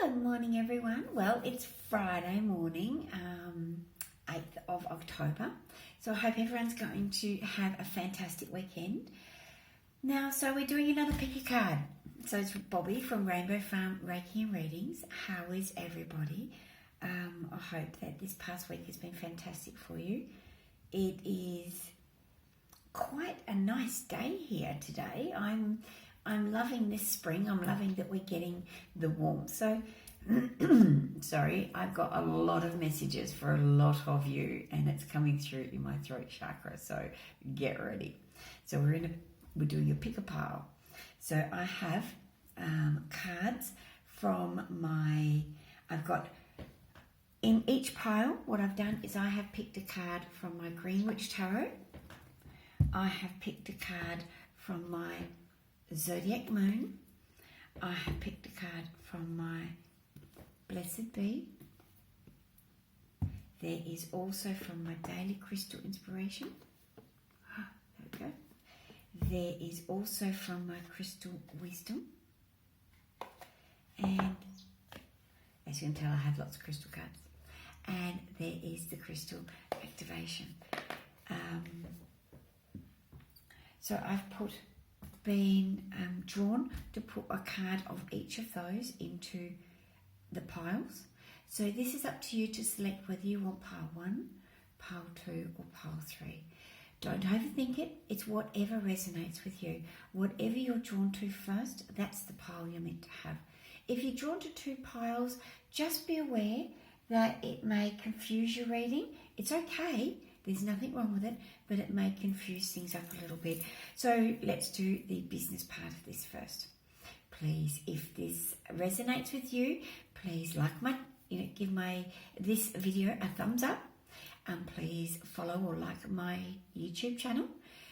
Good morning, everyone. Well, it's Friday morning, 8th of October. So I hope everyone's going to have a fantastic weekend. Now, so we're doing another pick a card. So it's Bobby from Rainbow Farm Reiki and Readings. How is everybody? I hope that this past week has been fantastic for you. It is quite a nice day here today. I'm loving this spring. I'm loving that we're getting the warmth. So, sorry, I've got a lot of messages for a lot of you, and it's coming through in my throat chakra. So get ready. So we're doing a pick a pile. So I have cards from I've got in each pile. What I've done is I have picked a card from my Green Witch Tarot. I have picked a card from my Zodiac Moon. I have picked a card from my Blessed Bee. There is also from my Daily Crystal Inspiration. There we go. There is also from my Crystal Wisdom. And as you can tell, I have lots of crystal cards. And there is the Crystal Activation. So I've been drawn to put a card of each of those into the piles. So this is up to you to select whether you want pile 1, pile 2 or pile 3. Don't overthink it. It's whatever resonates with you. Whatever you're drawn to first, that's the pile you're meant to have. If you're drawn to 2 piles, just be aware that it may confuse your reading. It's okay. There's nothing wrong with it, but it may confuse things up a little bit. So let's do the business part of this first. Please, if this resonates with you, please give this video a thumbs up. Please follow or like my YouTube channel.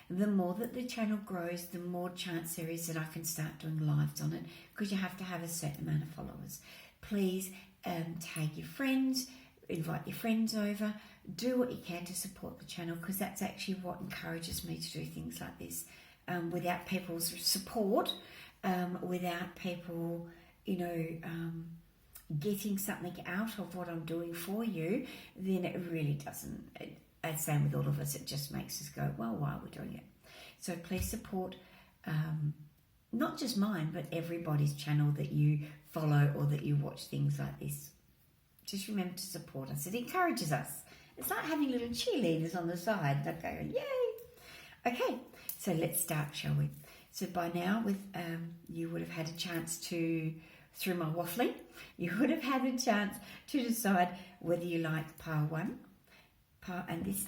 The more that the channel grows, the more chance there is that I can start doing lives on it, because you have to have a certain amount of followers. Please tag your friends, invite your friends over. Do what you can to support the channel, because that's actually what encourages me to do things like this. Without people's support, without people, getting something out of what I'm doing for you, then it really doesn't. Same with all of us, it just makes us go, well, why are we doing it? So please support not just mine, but everybody's channel that you follow or that you watch things like this. Just remember to support us. It encourages us. It's like having little cheerleaders on the side that go, yay! Okay, so let's start, shall we? So by now, you would have had a chance to, through my waffling, you would have had a chance to decide whether you like pile 1. And this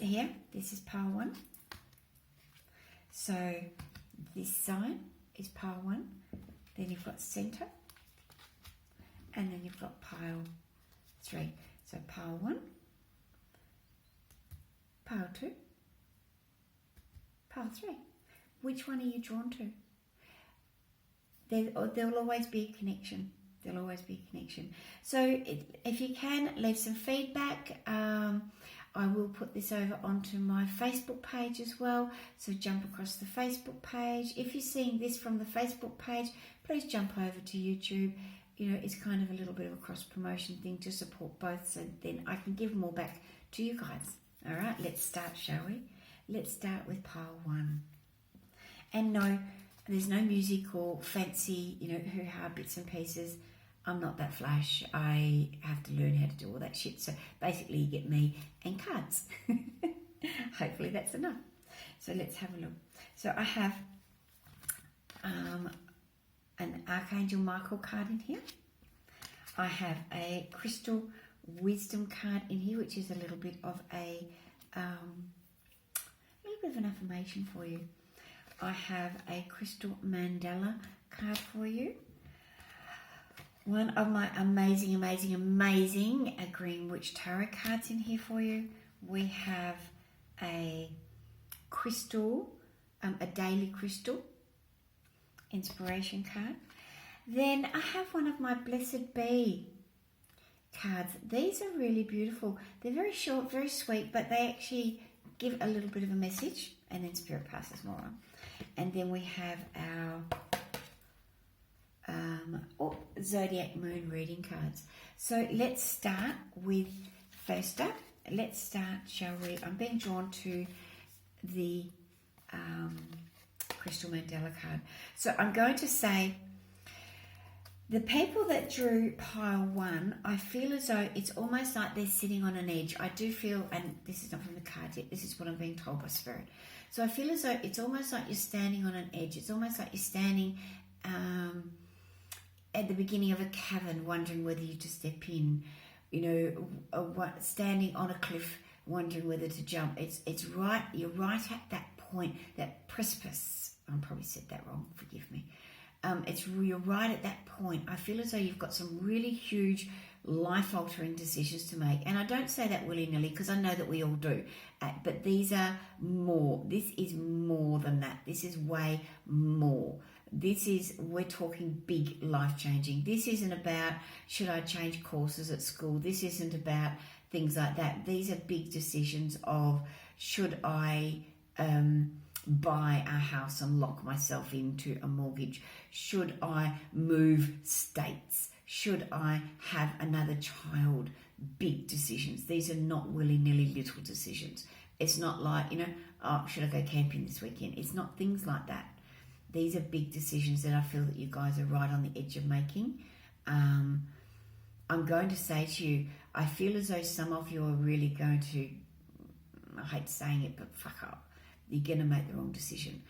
is pile 1. So this side is pile 1. Then you've got centre. And then you've got pile 3. So pile 1. Pile 2, pile 3. Which one are you drawn to? There'll always be a connection. There'll always be a connection. So if you can, leave some feedback. I will put this over onto my Facebook page as well. So jump across the Facebook page. If you're seeing this from the Facebook page, please jump over to YouTube. It's kind of a little bit of a cross-promotion thing to support both, so then I can give more back to you guys. All right, let's start, shall we? Let's start with pile 1. And no, there's no music or fancy, hoo-ha bits and pieces. I'm not that flash. I have to learn how to do all that shit. So basically you get me and cards. Hopefully that's enough. So let's have a look. So I have an Archangel Michael card in here. I have a Crystal Wisdom card in here, which is a little bit of an affirmation for you. I have a Crystal Mandala card for you. One of my amazing Green Witch Tarot cards in here for you. We have a crystal, a Daily Crystal Inspiration card. Then I have one of my Blessed Bee cards. These are really beautiful. They're very short, very sweet, but they actually give a little bit of a message, and then Spirit passes more on. And then we have our Zodiac Moon reading cards. So let's start with, first up, shall we? I'm being drawn to the Crystal Mandela card. So I'm going to say, the people that drew pile 1, I feel as though it's almost like they're sitting on an edge. I do feel, and this is not from the card yet, this is what I'm being told by Spirit. So I feel as though it's almost like you're standing on an edge. It's almost like you're standing at the beginning of a cavern, wondering whether you to step in, standing on a cliff, wondering whether to jump. It's right, you're right at that point, that precipice. I probably said that wrong, forgive me. You're right at that point. I feel as though you've got some really huge life-altering decisions to make. And I don't say that willy-nilly because I know that we all do. But these are more. This is more than that. This is way more. We're talking big life-changing. This isn't about, should I change courses at school? This isn't about things like that. These are big decisions of, should I buy a house and lock myself into a mortgage? Should I move states? Should I have another child? Big decisions. These are not willy-nilly little decisions. It's not like, should I go camping this weekend? It's not things like that. These are big decisions that I feel that you guys are right on the edge of making. I'm going to say to you, I feel as though some of you are really going to, I hate saying it, but fuck up. You're going to make the wrong decision.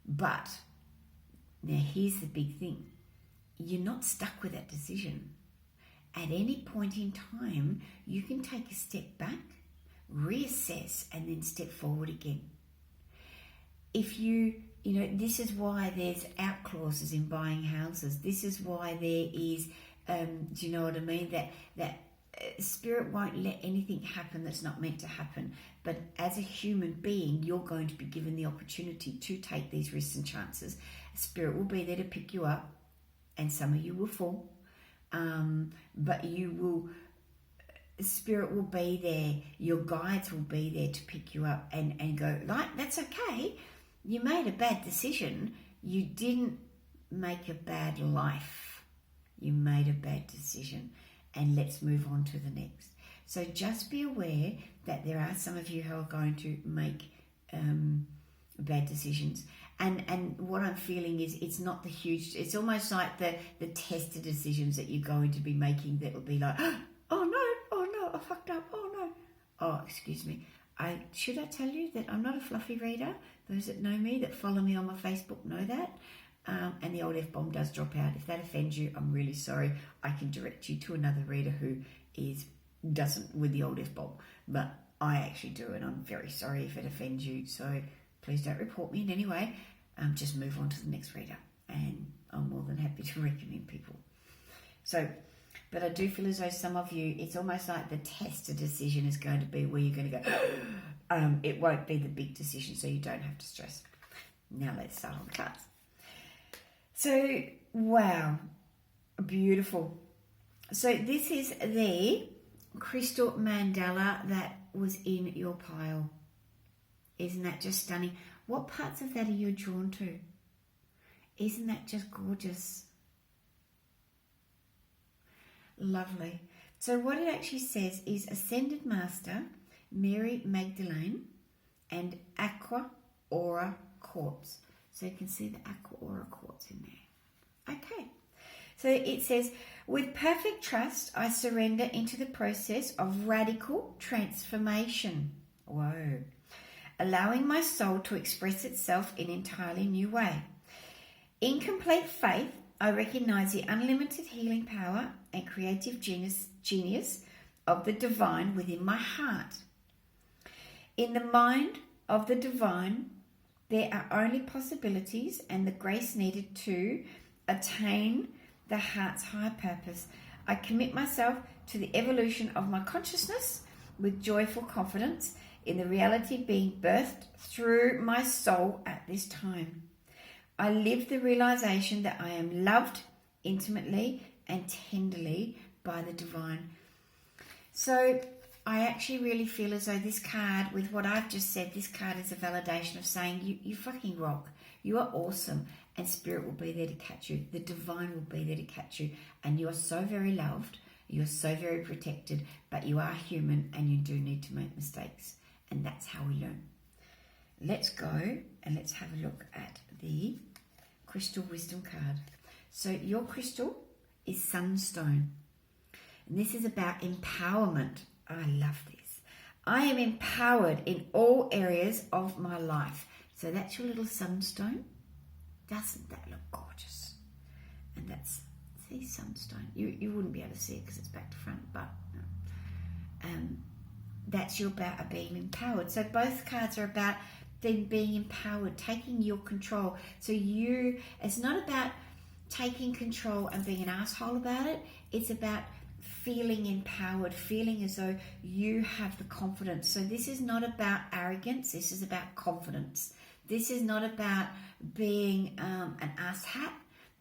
But now here's the big thing. You're not stuck with that decision. At any point in time, you can take a step back, reassess, and then step forward again. If this is why there's out clauses in buying houses. This is why there is, do you know what I mean? That Spirit won't let anything happen that's not meant to happen. But as a human being, you're going to be given the opportunity to take these risks and chances. Spirit will be there to pick you up, and some of you will fall. But Spirit will be there. Your guides will be there to pick you up and go, like, that's okay. You made a bad decision. You didn't make a bad life. You made a bad decision. And let's move on to the next. So just be aware that there are some of you who are going to make bad decisions. And what I'm feeling is it's not the huge, it's almost like the tested decisions that you're going to be making that will be like, oh no, I fucked up, oh no. Oh, excuse me. Should I tell you that I'm not a fluffy reader? Those that know me, that follow me on my Facebook know that. And the old F-bomb does drop out. If that offends you, I'm really sorry. I can direct you to another reader who doesn't with the old F-bomb. But I actually do, and I'm very sorry if it offends you. So please don't report me in any way. Just move on to the next reader. And I'm more than happy to recommend people. So, but I do feel as though some of you, it's almost like the tester decision is going to be where you're going to go, it won't be the big decision, so you don't have to stress. Now let's start on the cards. So, wow, beautiful. So this is the Crystal Mandala that was in your pile. Isn't that just stunning? What parts of that are you drawn to? Isn't that just gorgeous? Lovely. So what it actually says is Ascended Master, Mary Magdalene, and Aqua Aura Quartz. So you can see the Aqua Aura Quartz in there. Okay. So it says, with perfect trust, I surrender into the process of radical transformation. Whoa. Allowing my soul to express itself in an entirely new way. In complete faith, I recognize the unlimited healing power and creative genius of the divine within my heart. In the mind of the divine, there are only possibilities and the grace needed to attain the heart's high purpose. I commit myself to the evolution of my consciousness with joyful confidence in the reality being birthed through my soul at this time. I live the realization that I am loved intimately and tenderly by the divine. So I actually really feel as though this card, with what I've just said, this card is a validation of saying you fucking rock. You are awesome, and Spirit will be there to catch you. The divine will be there to catch you, and you are so very loved. You are so very protected, but you are human, and you do need to make mistakes, and that's how we learn. Let's go and let's have a look at the Crystal Wisdom card. So your crystal is Sunstone, and this is about empowerment. I love this. I am empowered in all areas of my life. So that's your little sunstone. Doesn't that look gorgeous? And that's, see, sunstone. You wouldn't be able to see it because it's back to front, but that's your about being empowered. So both cards are about then being empowered, taking your control. So it's not about taking control and being an asshole about it. It's about feeling empowered, feeling as though you have the confidence. So this is not about arrogance. This is about confidence. This is not about being an asshat.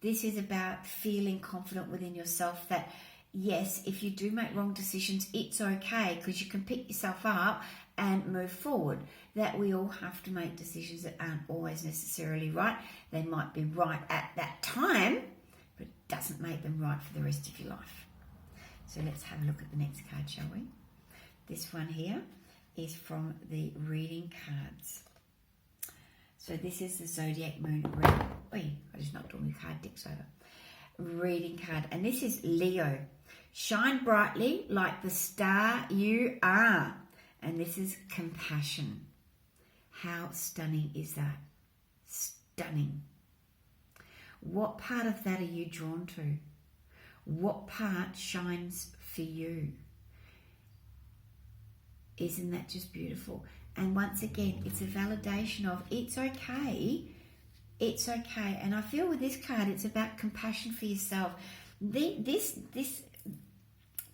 This is about feeling confident within yourself that, yes, if you do make wrong decisions, it's okay because you can pick yourself up and move forward. That we all have to make decisions that aren't always necessarily right. They might be right at that time, but it doesn't make them right for the rest of your life. So let's have a look at the next card, shall we? This one here is from the reading cards. So this is the Zodiac Moon reading. Wait, I just knocked all my card decks over. Reading card. And this is Leo. Shine brightly like the star you are. And this is compassion. How stunning is that? Stunning. What part of that are you drawn to? What part shines for you? Isn't that just beautiful? And once again, it's a validation of it's okay. It's okay. And I feel with this card, it's about compassion for yourself. This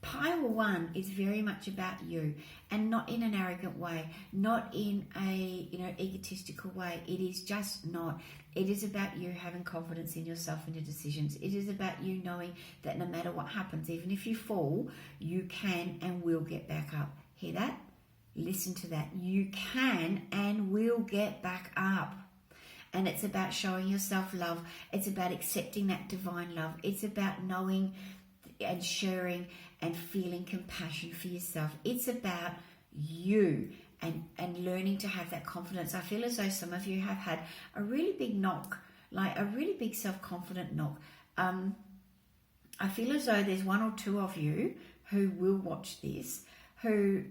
pile one is very much about you, and not in an arrogant way, not in a egotistical way. It is just not. It is about you having confidence in yourself and your decisions. It is about you knowing that no matter what happens, even if you fall, you can and will get back up. Hear that? Listen to that. You can and will get back up. And it's about showing yourself love. It's about accepting that divine love. It's about knowing and sharing and feeling compassion for yourself. It's about you and learning to have that confidence. I feel as though some of you have had a really big knock, like a really big self-confident knock. I feel as though there's one or two of you who will watch this, who,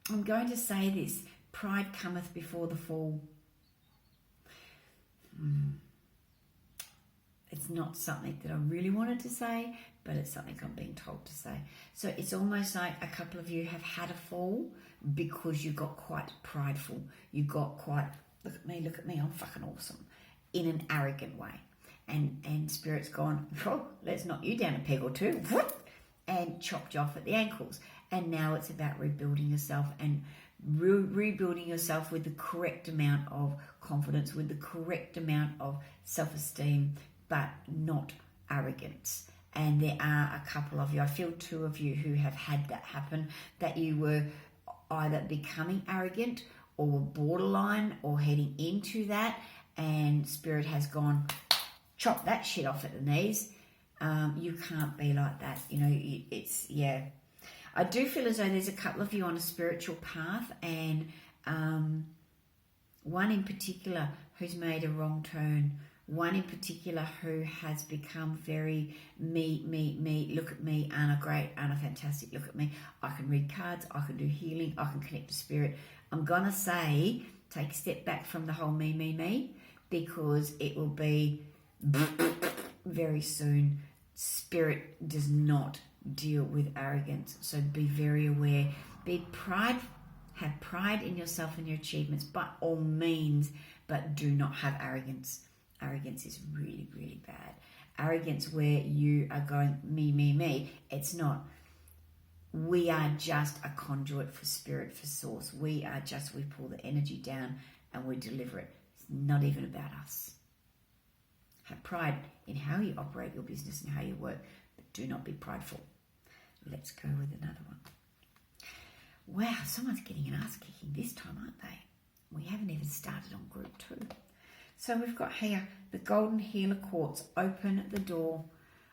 I'm going to say this, pride cometh before the fall. It's not something that I really wanted to say, but it's something I'm being told to say. So it's almost like a couple of you have had a fall because you got quite prideful. You got quite, look at me, I'm fucking awesome, in an arrogant way. And Spirit's gone, oh, let's knock you down a peg or two, and chopped you off at the ankles. And now it's about rebuilding yourself and rebuilding yourself with the correct amount of confidence, with the correct amount of self-esteem, but not arrogance. And there are a couple of you, I feel two of you who have had that happen, that you were either becoming arrogant or were borderline or heading into that, and Spirit has gone, chop that shit off at the knees. You can't be like that. It's, yeah. I do feel as though there's a couple of you on a spiritual path, and one in particular who's made a wrong turn, one in particular who has become very me, look at me, aren't I great, aren't I fantastic, look at me, I can read cards, I can do healing, I can connect to Spirit. I'm going to say, take a step back from the whole me, because it will be very soon. Spirit does not deal with arrogance, so be very aware. Have pride in yourself and your achievements by all means, but do not have arrogance. Arrogance is really, really bad. Arrogance where you are going me, it's not. We are just a conduit for Spirit, for Source. We pull the energy down and we deliver it. It's not even about us. Have pride in how you operate your business and how you work, but do not be prideful. Let's go with another one. Wow, someone's getting an ass kicking this time, aren't they? We haven't even started on group 2. So we've got here the golden healer quartz. Open the door.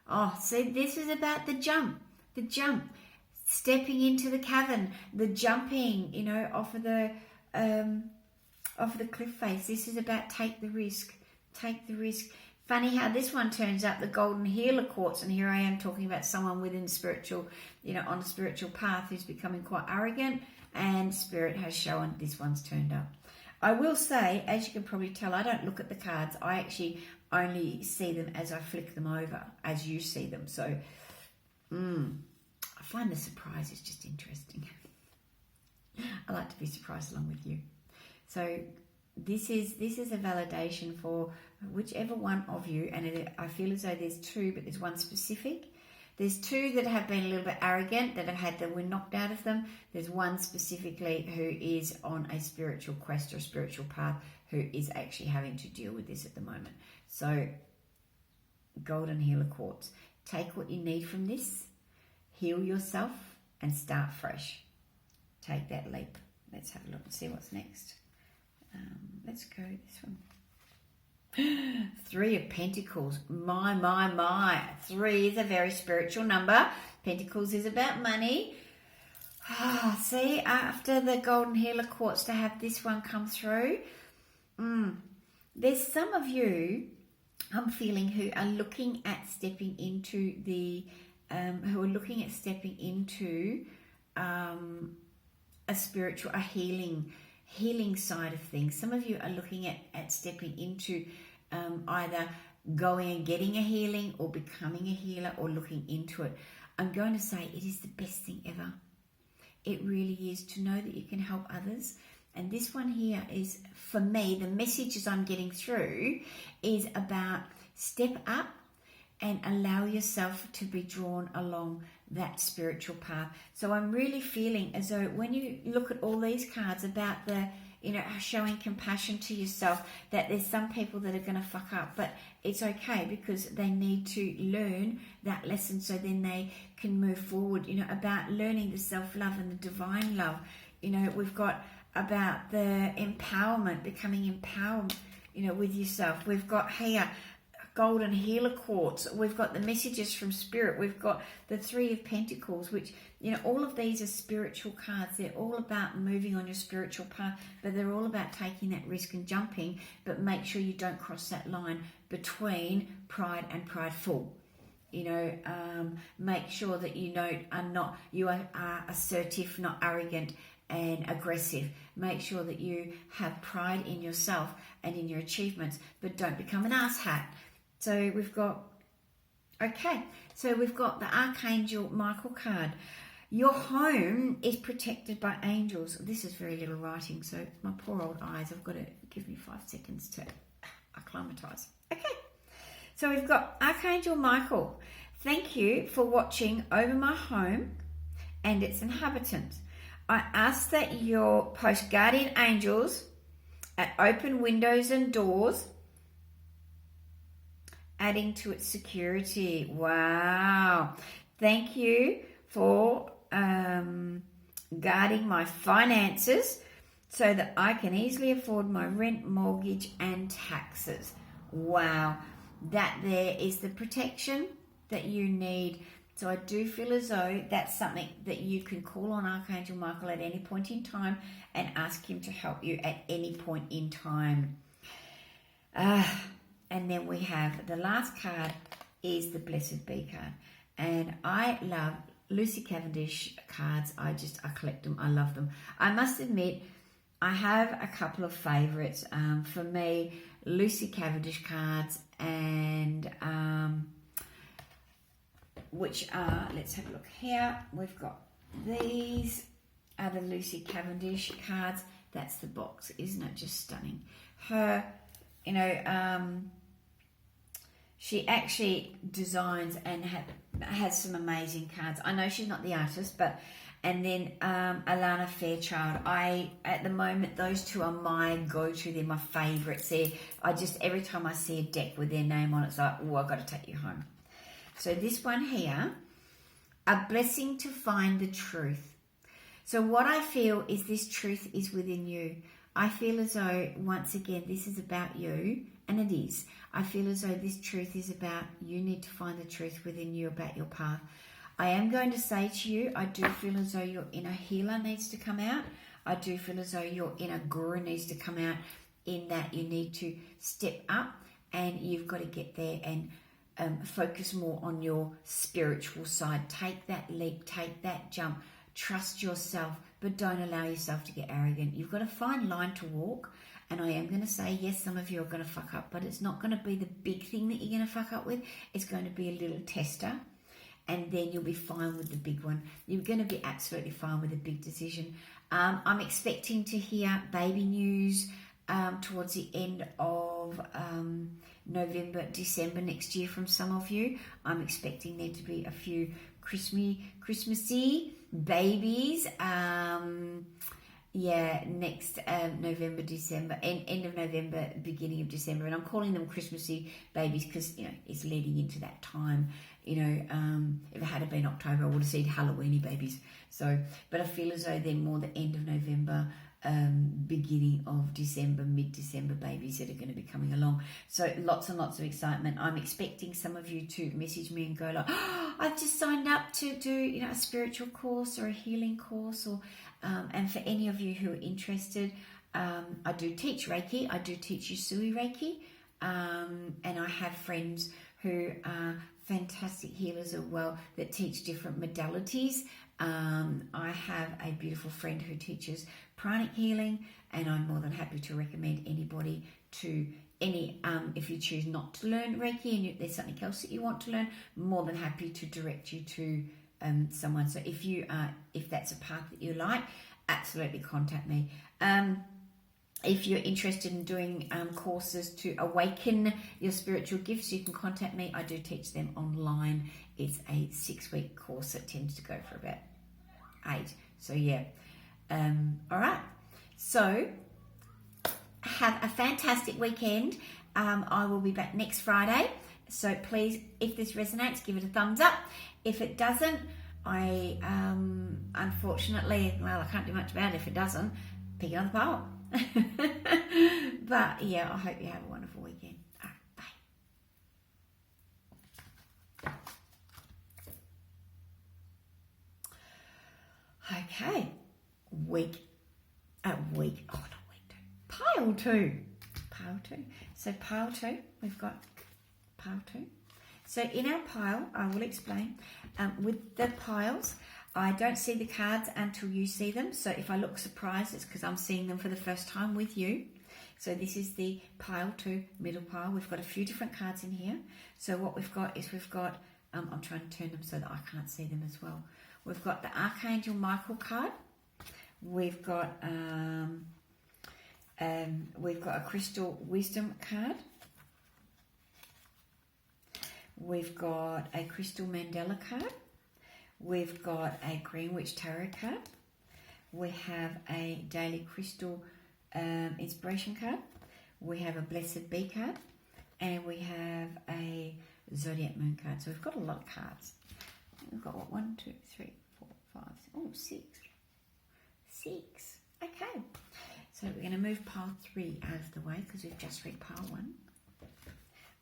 Oh, see, this is about the jump. The jump. Stepping into the cavern. The jumping, you know, off of the cliff face. This is about take the risk. Take the risk. Funny how this one turns up, the golden healer quartz, and here I am talking about someone within spiritual, you know, on a spiritual path who's becoming quite arrogant, and Spirit has shown this one's turned up. I will say, as you can probably tell, I don't look at the cards. I actually only see them as I flick them over, as you see them. So I find the surprise is just interesting. I like to be surprised along with you. So this is a validation for whichever one of you, and I feel as though there's 2, but there's one specific. There's 2 that have been a little bit arrogant, that have had the wind knocked out of them. There's one specifically who is on a spiritual quest or a spiritual path who is actually having to deal with this at the moment. So, golden healer quartz. Take what you need from this, heal yourself, and start fresh. Take that leap. Let's have a look and see what's next. Let's go this one. 3 of Pentacles. My. 3 is a very spiritual number. Pentacles is about money. See, after the golden healer quartz, to have this one come through. There's some of you, I'm feeling, who are looking at stepping into the, a spiritual, a healing side of things. Some of you are looking at stepping into either going and getting a healing or becoming a healer or looking into it. I'm going to say it is the best thing ever. It really is, to know that you can help others. And this one here is, for me, the messages I'm getting through is about step up and allow yourself to be drawn along that spiritual path. So I'm really feeling as though when you look at all these cards about the, you know, showing compassion to yourself, that there's some people that are going to fuck up, but it's okay because they need to learn that lesson so then they can move forward, you know, about learning the self-love and the divine love. You know, we've got about the empowerment, becoming empowered, you know, with yourself. We've got here golden healer quartz. We've got the messages from Spirit. We've got the 3 of Pentacles, which, you know, all of these are spiritual cards. They're all about moving on your spiritual path, but they're all about taking that risk and jumping, but make sure you don't cross that line between pride and prideful. You know, make sure that you are assertive, not arrogant and aggressive. Make sure that you have pride in yourself and in your achievements, but don't become an asshat. So we've got the Archangel Michael card. Your home is protected by angels. This is very little writing, so my poor old eyes, I've got to give me 5 seconds to acclimatise. Okay, so we've got Archangel Michael. Thank you for watching over my home and its inhabitants. I ask that your post guardian angels at open windows and doors, adding to its security. Wow. Thank you for guarding my finances so that I can easily afford my rent, mortgage, and taxes. Wow. That there is the protection that you need. So I do feel as though that's something that you can call on Archangel Michael at any point in time and ask him to help you at any point in time. And then we have the last card is the Blessed Bee card. And I love Lucy Cavendish cards. I collect them. I love them. I must admit, I have a couple of favourites. For me, Lucy Cavendish cards and which are, let's have a look here. We've got these are the Lucy Cavendish cards. That's the box. Isn't it just stunning? Her, you know, she actually designs and has some amazing cards. I know she's not the artist, but, and then Alana Fairchild. At the moment, those 2 are my go-to. They're my favourites. Every time I see a deck with their name on it, it's like, oh, I've got to take you home. So this one here, a blessing to find the truth. So what I feel is this truth is within you. I feel as though, once again, this is about you, and it is. I feel as though this truth is about you need to find the truth within you about your path. I am going to say to you, I do feel as though your inner healer needs to come out. I do feel as though your inner guru needs to come out, in that you need to step up and you've got to get there and focus more on your spiritual side. Take that leap, take that jump, trust yourself, but don't allow yourself to get arrogant. You've got a fine line to walk, and I am going to say, yes, some of you are going to fuck up, but it's not going to be the big thing that you're going to fuck up with. It's going to be a little tester, and then you'll be fine with the big one. You're going to be absolutely fine with a big decision. I'm expecting to hear baby news towards the end of November, December next year from some of you. I'm expecting there to be a few Christmassy babies. Next November, December, end of November, beginning of December, and I'm calling them Christmassy babies because it's leading into that time. If it had been October, I would have said Halloweeny babies. So, but I feel as though they're more the end of November, beginning of December, mid-December babies that are going to be coming along. So lots and lots of excitement. I'm expecting some of you to message me and go like, oh, I've just signed up to do a spiritual course or a healing course, or and for any of you who are interested, I do teach Reiki. I do teach Usui Reiki, and I have friends who are fantastic healers as well that teach different modalities. I have a beautiful friend who teaches pranic healing, and I'm more than happy to recommend anybody to any, if you choose not to learn Reiki and there's something else that you want to learn, more than happy to direct you to someone. So if that's a path that you like, absolutely contact me. If you're interested in doing courses to awaken your spiritual gifts, you can contact me. I do teach them online. It's a 6-week course that tends to go for about 8. So yeah. All right. So have a fantastic weekend. I will be back next Friday. So please, if this resonates, give it a thumbs up. If it doesn't, I unfortunately, I can't do much about it if it doesn't. Pick another pile. But yeah, I hope you have a wonderful weekend. All right, bye. Okay, pile two. So pile two, we've got pile two. So in our pile, I will explain, with the piles, I don't see the cards until you see them. So if I look surprised, it's because I'm seeing them for the first time with you. So this is the pile 2, middle pile. We've got a few different cards in here. So what we've got is I'm trying to turn them so that I can't see them as well. We've got the Archangel Michael card. We've got a Crystal Wisdom card. We've got a Crystal Mandela card. We've got a Green Witch Tarot card. We have a Daily Crystal Inspiration card. We have a Blessed Bee card. And we have a Zodiac Moon card. So we've got a lot of cards. We've got 1, 2, 3, 4, 5, 6. 6. Okay. So we're going to move pile 3 out of the way because we've just read pile 1.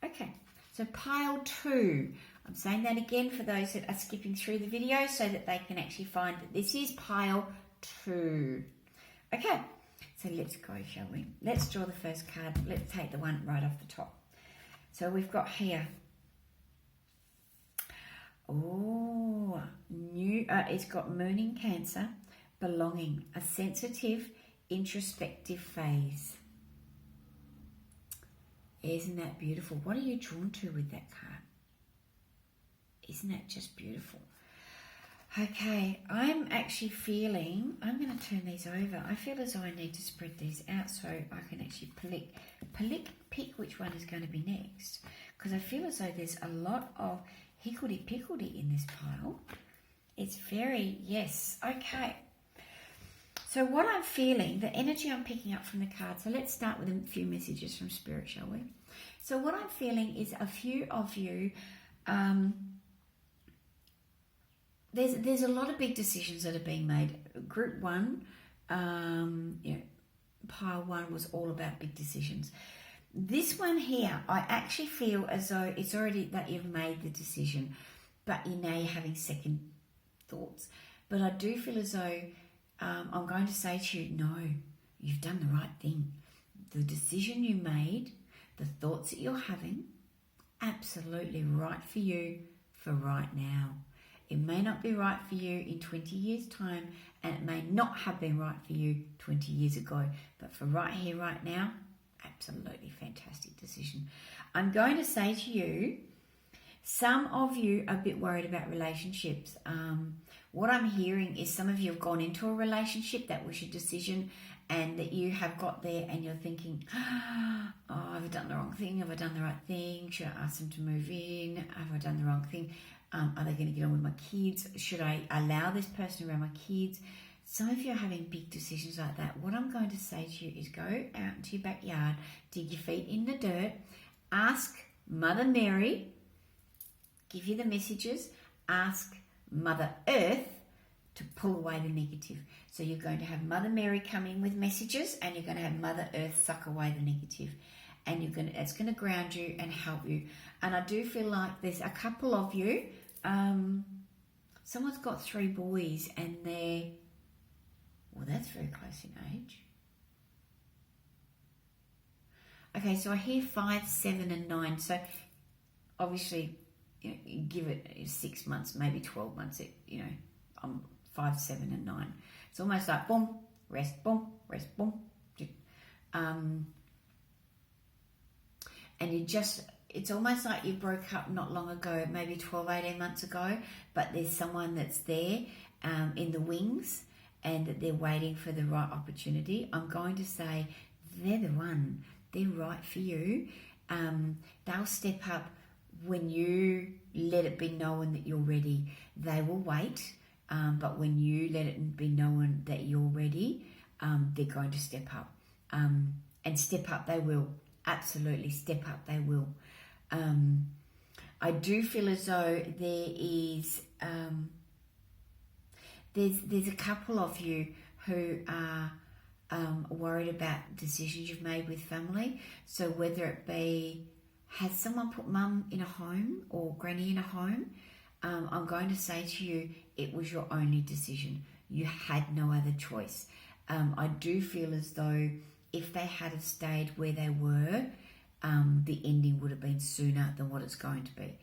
Okay. So pile 2. I'm saying that again for those that are skipping through the video so that they can actually find that this is pile 2. Okay, so let's go, shall we? Let's draw the first card. Let's take the one right off the top. So we've got here. Oh, it's got Moon in Cancer, belonging, a sensitive, introspective phase. Isn't that beautiful? What are you drawn to with that card? Isn't that just beautiful? Okay, I'm actually feeling, I'm going to turn these over. I feel as though I need to spread these out so I can actually pick which one is going to be next. Because I feel as though there's a lot of higgledy-piggledy in this pile. It's very, yes, okay. So what I'm feeling, the energy I'm picking up from the cards, so let's start with a few messages from Spirit, shall we? So what I'm feeling is a few of you, there's a lot of big decisions that are being made. Group 1, pile 1 was all about big decisions. This one here, I actually feel as though it's already that you've made the decision, but now you're having second thoughts. But I do feel as though I'm going to say to you, no, you've done the right thing. The decision you made, the thoughts that you're having, absolutely right for you for right now. It may not be right for you in 20 years' time, and it may not have been right for you 20 years ago, but for right here, right now, absolutely fantastic decision. I'm going to say to you, some of you are a bit worried about relationships. What I'm hearing is some of you have gone into a relationship, that was your decision, and that you have got there and you're thinking, oh, have I done the wrong thing? Have I done the right thing? Should I ask them to move in? Have I done the wrong thing? Are they going to get on with my kids? Should I allow this person around my kids? Some of you are having big decisions like that. What I'm going to say to you is go out into your backyard, dig your feet in the dirt, ask Mother Mary, give you the messages, ask Mother Earth to pull away the negative. So you're going to have Mother Mary come in with messages, and you're going to have Mother Earth suck away the negative. And it's going to ground you and help you. And I do feel like there's a couple of you, someone's got 3 boys, and they're, well, that's very close in age. Okay, so I hear 5, 7 and 9. So obviously, you give it 6 months, maybe 12 months, 5, 7 and 9. It's almost like boom, rest, boom, rest, boom. And it's almost like you broke up not long ago, maybe 12, 18 months ago, but there's someone that's there in the wings, and that they're waiting for the right opportunity. I'm going to say they're the one. They're right for you. They'll step up when you let it be known that you're ready. They will wait, but when you let it be known that you're ready, they're going to step up. And step up they will. Absolutely, step up they will. I do feel as though there is... There's a couple of you who are worried about decisions you've made with family. So whether it be, has someone put mum in a home or granny in a home? I'm going to say to you, it was your only decision. You had no other choice. I do feel as though if they had have stayed where they were, the ending would have been sooner than what it's going to be.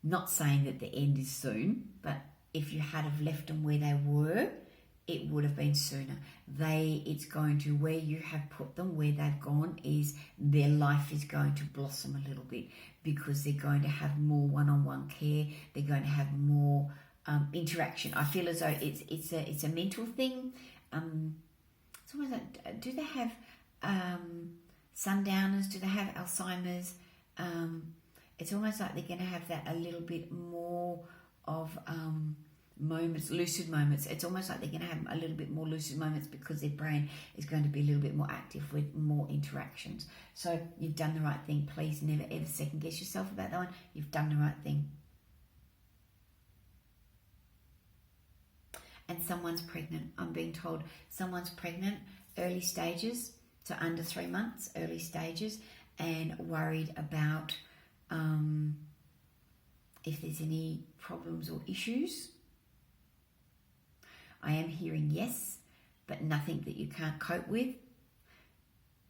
Not saying that the end is soon, but if you had have left them where they were, it would have been sooner. It's going to, where you have put them, where they've gone, is their life is going to blossom a little bit, because they're going to have more one-on-one care. They're going to have more interaction. I feel as though it's a mental thing. It's almost like, do they have sundowners? Do they have Alzheimer's? It's almost like they're going to have that a little bit more of moments, lucid moments. It's almost like they're going to have a little bit more lucid moments, because their brain is going to be a little bit more active with more interactions. So you've done the right thing. Please never ever second guess yourself about that one. You've done the right thing. And someone's pregnant. I'm being told someone's pregnant, early stages, so under 3 months, early stages, and worried about if there's any problems or issues. I am hearing yes, but nothing that you can't cope with,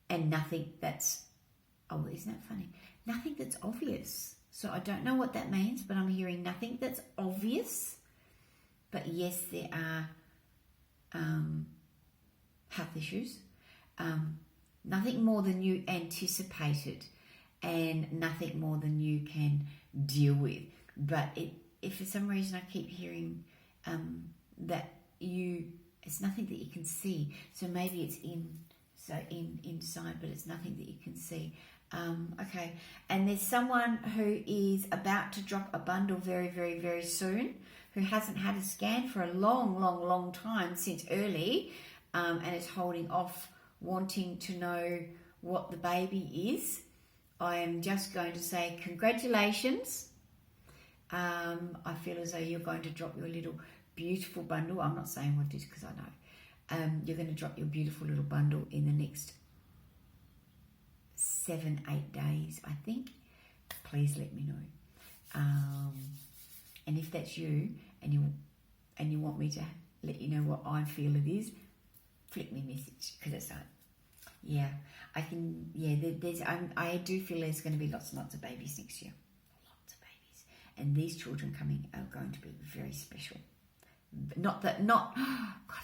and nothing that's, oh, isn't that funny? Nothing that's obvious. So I don't know what that means, but I'm hearing nothing that's obvious. But yes, there are health issues. Nothing more than you anticipated, and nothing more than you can deal with. But if for some reason I keep hearing that it's nothing that you can see. So maybe it's inside, but it's nothing that you can see. Okay, and there's someone who is about to drop a bundle very, very, very soon, who hasn't had a scan for a long, long, long time, since early, and is holding off, wanting to know what the baby is. I am just going to say congratulations. I feel as though you're going to drop your little beautiful bundle. I'm not saying what it is, because I know. You're going to drop your beautiful little bundle in the next 7-8 days, I think. Please let me know. And if that's you, and you want me to let you know what I feel it is, flick me a message, because it's like, yeah, I can. Yeah, I do feel there's going to be lots and lots of babies next year, lots of babies, and these children coming are going to be very special. God,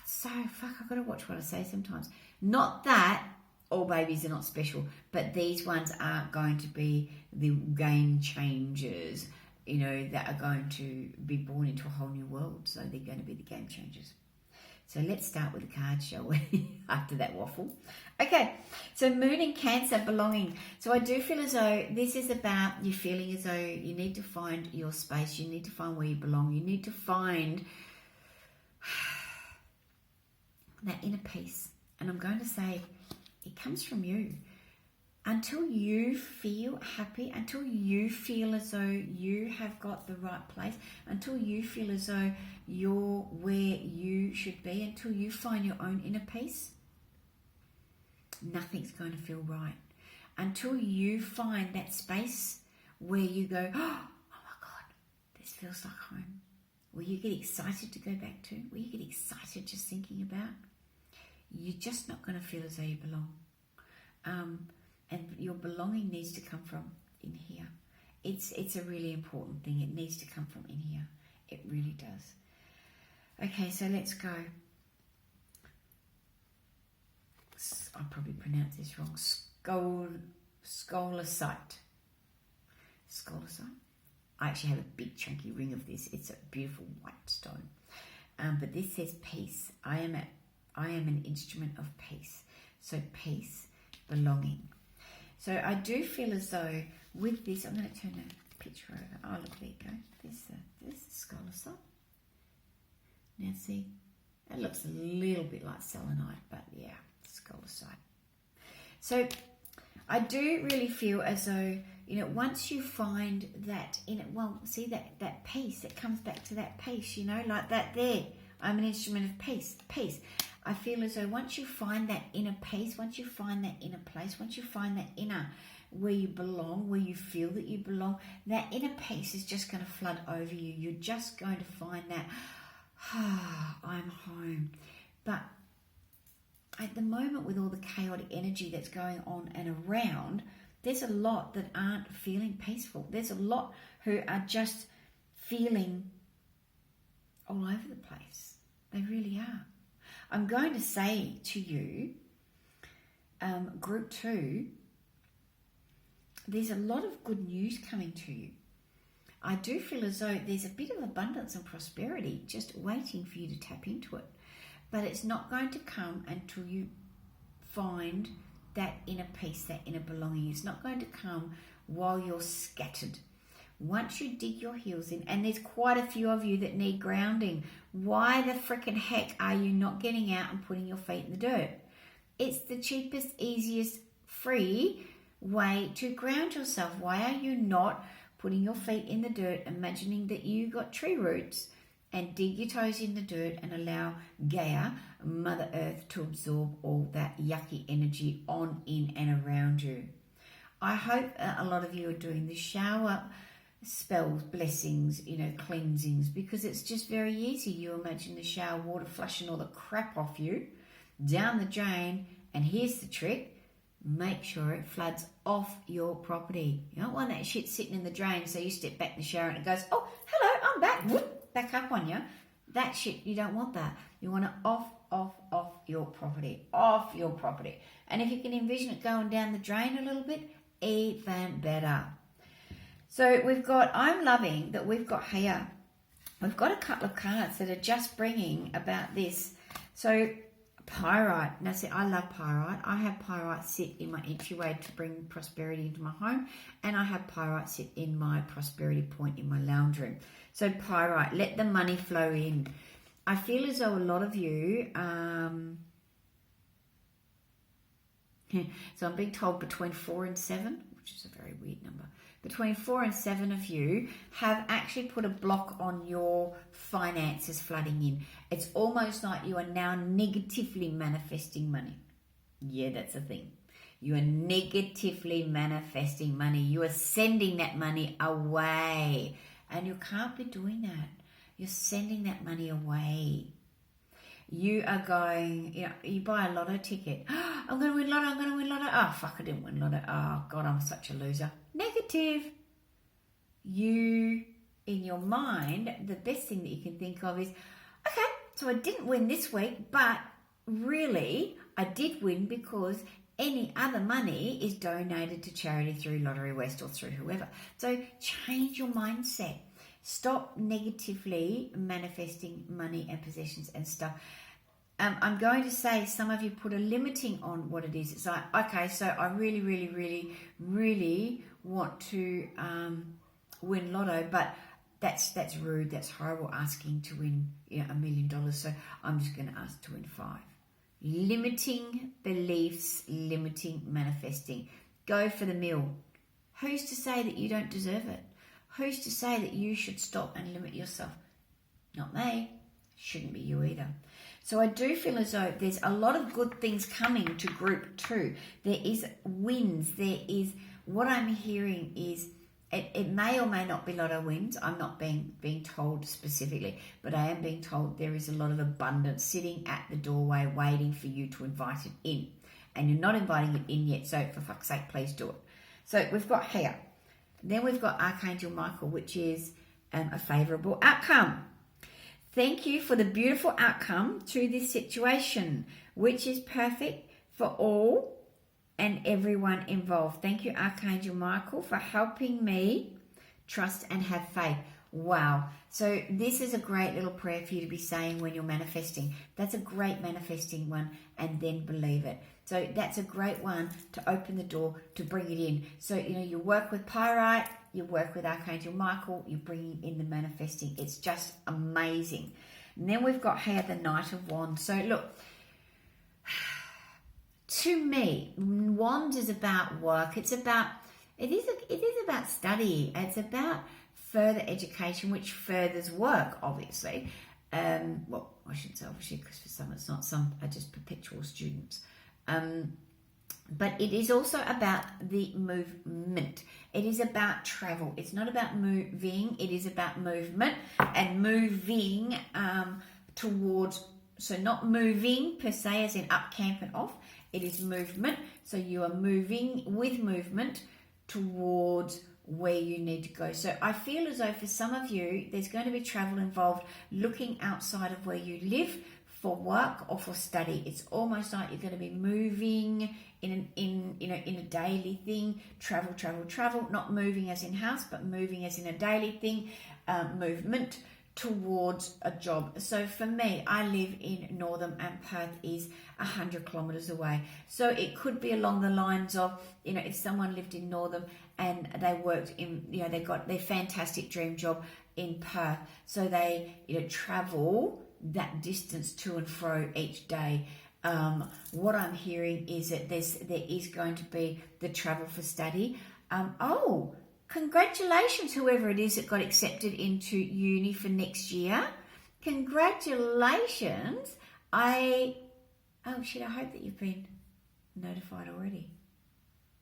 so fuck. I've got to watch what I say sometimes. Not that all babies are not special, but these ones are going to be the game changers. That are going to be born into a whole new world. So they're going to be the game changers. So let's start with the cards, shall we? After that waffle. Okay, so Moon in Cancer, belonging. So I do feel as though this is about you feeling as though you need to find your space. You need to find where you belong. You need to find that inner peace. And I'm going to say it comes from you. Until you feel happy, until you feel as though you have got the right place, until you feel as though you're where you should be, until you find your own inner peace, nothing's going to feel right. Until you find that space where you go, oh my God, this feels like home, where you get excited to go back to, where you get excited just thinking about, you're just not going to feel as though you belong. And your belonging needs to come from in here. It's a really important thing. It needs to come from in here. It really does. Okay, so let's go. I'll probably pronounce this wrong. Scholasite. Scholasite. I actually have a big chunky ring of this. It's a beautiful white stone. But this says peace. I am an instrument of peace. So peace, belonging. So I do feel as though with this, I'm going to turn the picture over. Oh, look, there you go. There's the scholasite. Now see, it looks a little bit like selenite, but yeah, scholasite. So I do really feel as though, once you find that see that peace, it comes back to that peace, like that there. I'm an instrument of peace. I feel as though once you find that inner peace, once you find that inner place, once you find that inner where you belong, where you feel that you belong, that inner peace is just going to flood over you. You're just going to find that, I'm home. But at the moment, with all the chaotic energy that's going on and around, there's a lot that aren't feeling peaceful. There's a lot who are just feeling all over the place. They really are. I'm going to say to you, group 2, there's a lot of good news coming to you. I do feel as though there's a bit of abundance and prosperity just waiting for you to tap into it. But it's not going to come until you find that inner peace, that inner belonging. It's not going to come while you're scattered. Once you dig your heels in, and there's quite a few of you that need grounding, why the frickin' heck are you not getting out and putting your feet in the dirt? It's the cheapest, easiest, free way to ground yourself. Why are you not putting your feet in the dirt, imagining that you got tree roots, and dig your toes in the dirt and allow Gaia, Mother Earth, to absorb all that yucky energy on, in and around you? I hope a lot of you are doing the shower spells, blessings, cleansings, because it's just very easy. You imagine the shower water flushing all the crap off you down the drain, and here's the trick: make sure it floods off your property. You don't want that shit sitting in the drain, so you step back in the shower and it goes, oh, hello, I'm back, whoop, back up on you. That shit, you don't want that. You want to off your property, off your property. And if you can envision it going down the drain a little bit, even better. So I'm loving that we've got here, we've got a couple of cards that are just bringing about this. So pyrite. Now see, I love pyrite. I have pyrite sit in my entryway to bring prosperity into my home, and I have pyrite sit in my prosperity point in my lounge room. So pyrite, let the money flow in. I feel as though a lot of you, so I'm being told between 4 and 7, which is a very weird number. between 4 and 7 of you have actually put a block on your finances flooding in. It's almost like you are now negatively manifesting money. Yeah, that's a thing. You are negatively manifesting money. You are sending that money away. And you can't be doing that. You're sending that money away. You are going, you buy a lotto ticket. Oh, I'm going to win lotto. Oh, fuck, I didn't win lotto. Oh, God, I'm such a loser. Negative. You, in your mind, the best thing that you can think of is, okay, so I didn't win this week, but really, I did win because any other money is donated to charity through Lottery West or through whoever. So change your mindset. Stop negatively manifesting money and possessions and stuff. I'm going to say some of you put a limiting on what it is. It's like, okay, so I really, really, really, really want to win lotto, but that's rude. That's horrible asking to win $1 million. So I'm just going to ask to win 5. Limiting beliefs, limiting manifesting. Go for the mill. Who's to say that you don't deserve it? Who's to say that you should stop and limit yourself? Not me. Shouldn't be you either. So I do feel as though there's a lot of good things coming to group 2. There is wins. There is, what I'm hearing is, it may or may not be lotto wins. I'm not being told specifically, but I am being told there is a lot of abundance sitting at the doorway waiting for you to invite it in. And you're not inviting it in yet, so for fuck's sake, please do it. So we've got here. Then we've got Archangel Michael, which is a favourable outcome. Thank you for the beautiful outcome to this situation, which is perfect for all and everyone involved. Thank you, Archangel Michael, for helping me trust and have faith. Wow. So this is a great little prayer for you to be saying when you're manifesting. That's a great manifesting one, and then believe it. So that's a great one to open the door, to bring it in. So, you work with Pyrite, you work with Archangel Michael, you're bringing in the manifesting. It's just amazing. And then we've got here the Knight of Wands. So look, to me, Wands is about work. It is about study. It's about further education, which furthers work, obviously. Well, I shouldn't say obviously, because for some it's not. Some are just perpetual students. But it is also about the movement. It is about travel. It's not about moving. It is about movement and moving towards, so not moving per se as in up, camp and off. It is movement. So you are moving with movement towards where you need to go. So I feel as though for some of you, there's going to be travel involved, looking outside of where you live for work or for study. It's almost like you're going to be moving in a daily thing. Travel, not moving as in house, but moving as in a daily thing, movement towards a job. So for me, I live in Northam and Perth is 100 kilometers away. So it could be along the lines of, if someone lived in Northam and they worked in, they got their fantastic dream job in Perth. So they, travel that distance to and fro each day. What I'm hearing is that there is going to be the travel for study. Congratulations, whoever it is that got accepted into uni for next year. Congratulations. I hope that you've been notified already.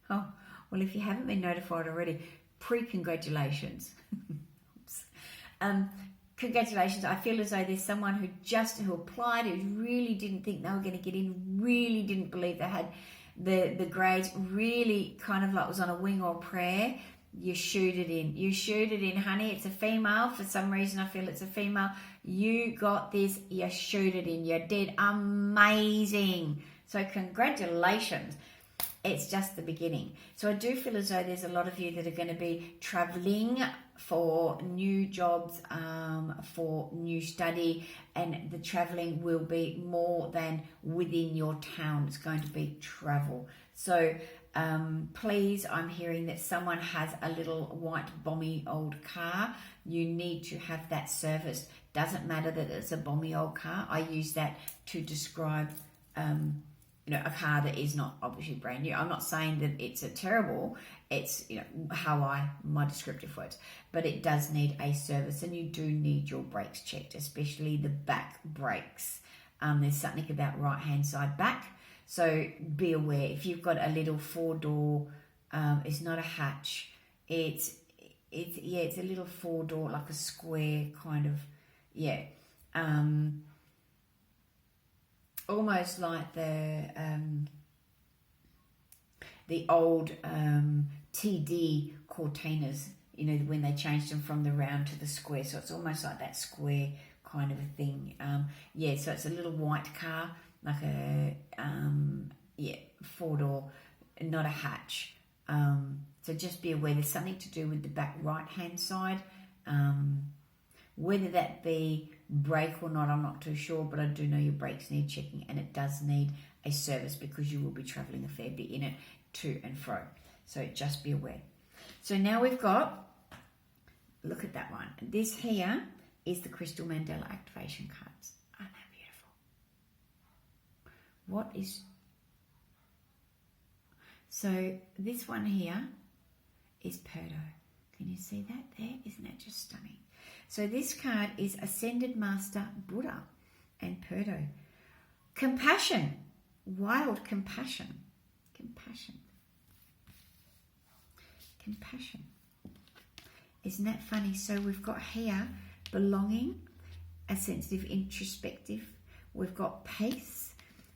Oh, well, if you haven't been notified already, pre-congratulations. Congratulations. I feel as though there's someone who applied, who really didn't think they were going to get in, really didn't believe they had the grades, really kind of like was on a wing or prayer. You shoot it in, honey. It's a female. For some reason, I feel it's a female. You got this. You shoot it in. You did amazing. So congratulations. It's just the beginning. So I do feel as though there's a lot of you that are going to be traveling for new jobs, for new study, and the traveling will be more than within your town. It's going to be travel. So please, I'm hearing that someone has a little white bomby old car. You need to have that serviced. Doesn't matter that it's a bomby old car. I use that to describe a car that is not obviously brand new. I'm not saying that it's a terrible, it's how my descriptive words, but it does need a service, and you do need your brakes checked, especially the back brakes. There's something about right hand side back, so be aware. If you've got a little 4-door, it's not a hatch, it's a little 4-door, like a square kind of, almost like the old TD Cortinas, when they changed them from the round to the square. So it's almost like that square kind of a thing. So it's a little white car, like a 4-door, not a hatch. So just be aware there's something to do with the back right hand side. Whether that be brake or not, I'm not too sure, but I do know your brakes need checking, and it does need a service because you will be travelling a fair bit in it to and fro. So just be aware. So now we've got, look at that one. This here is the Crystal Mandela activation cards. Aren't they beautiful? What is... So this one here is Purdo. Can you see that there? Isn't that just stunning? So this card is Ascended Master Buddha and Purdo. Compassion. Wild compassion. Compassion. Compassion. Isn't that funny? So we've got here belonging, a sensitive introspective. We've got peace.